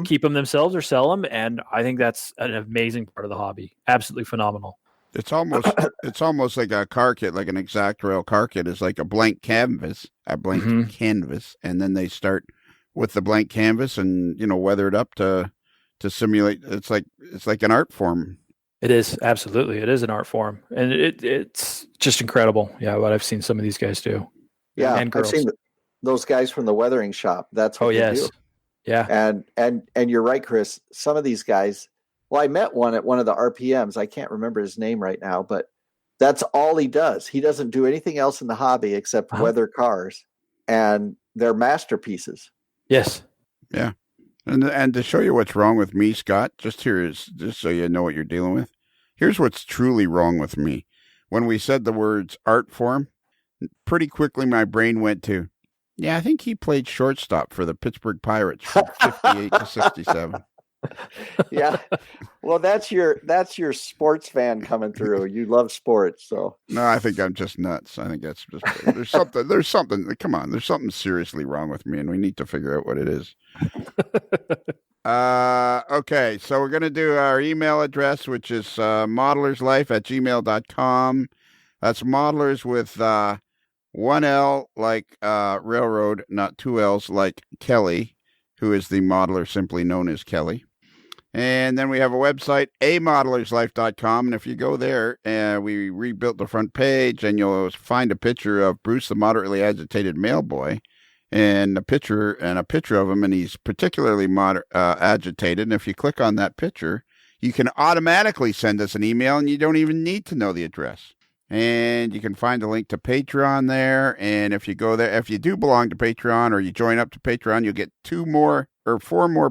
keep them themselves or sell them. And I think that's an amazing part of the hobby. Absolutely phenomenal. It's almost like a car kit, like an Exactrail car kit is like a blank canvas, canvas. And then they start with the blank canvas and, weather it up to simulate. It's like an art form. It is. Absolutely. It is an art form. And it's just incredible. Yeah. What I've seen some of these guys do. Yeah. And girls. I've seen those guys from the weathering shop. That's what they do. Yeah. And you're right, Chris. Some of these guys, well, I met one at one of the RPMs. I can't remember his name right now, but that's all he does. He doesn't do anything else in the hobby except weather cars, and they're masterpieces. Yes. Yeah. And to show you what's wrong with me, Scott, just so you know what you're dealing with. Here's what's truly wrong with me. When we said the words art form, pretty quickly my brain went to, yeah, I think he played shortstop for the Pittsburgh Pirates from 58 to 67. Yeah. Well, that's your sports fan coming through. You love sports, so. No, I think I'm just nuts. I think that's just there's something. Come on, there's something seriously wrong with me, and we need to figure out what it is. Okay, so we're gonna do our email address, which is modelerslife@gmail.com. That's modelers with one L like railroad, not two L's like Kelly, who is the modeler simply known as Kelly. And then we have a website, amodelerslife.com. And if you go there, we rebuilt the front page, and you'll find a picture of Bruce, the moderately agitated mail boy, and a picture of him, and he's particularly agitated. And if you click on that picture, you can automatically send us an email, and you don't even need to know the address. And you can find a link to Patreon there. And if you go there, if you do belong to Patreon or you join up to Patreon, you'll get 4 more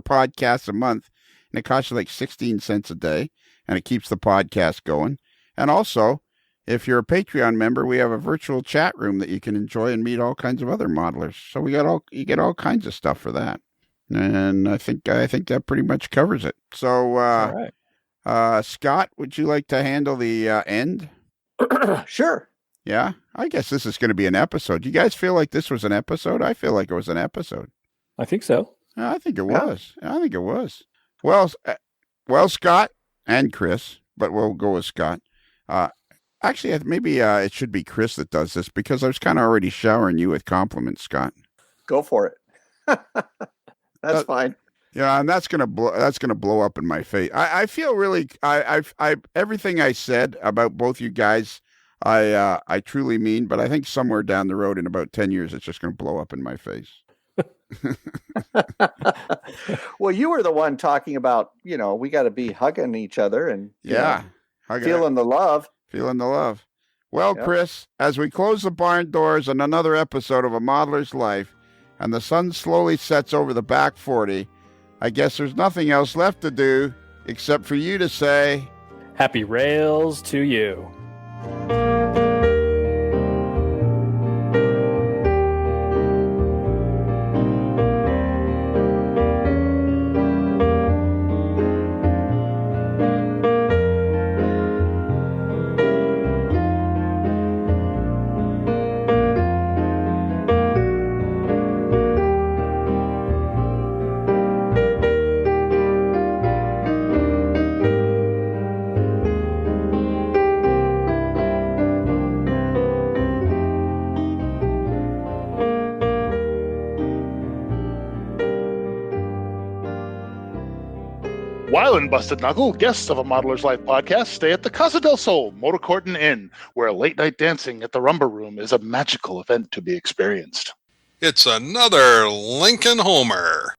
podcasts a month. And it costs you like 16 cents a day, and it keeps the podcast going. And also, if you're a Patreon member, we have a virtual chat room that you can enjoy and meet all kinds of other modelers. So you get all kinds of stuff for that. And I think that pretty much covers it. So, all right. Scott, would you like to handle the end? Sure. Yeah, I guess this is going to be an episode. Do you guys feel like this was an episode? I feel like it was an episode. I think so. I think it was. I think it was. Well, Scott and Chris, but we'll go with Scott. Actually, maybe it should be Chris that does this because I was kind of already showering you with compliments, Scott. Go for it. That's fine. Yeah, and that's gonna blow up in my face. I feel really. I everything I said about both you guys, I truly mean. But I think somewhere down the road, in about 10 years, it's just gonna blow up in my face. Well, you were the one talking about, we got to be hugging each other and feeling the love. Feeling the love. Well, yep. Chris, as we close the barn doors on another episode of A Modeler's Life, and the sun slowly sets over the back 40, I guess there's nothing else left to do except for you to say, happy rails to you. While in Busted Knuckle, guests of a Modeler's Life podcast stay at the Casa del Sol Motor Court and Inn, where late-night dancing at the Rumba Room is a magical event to be experienced. It's another Lincoln Homer.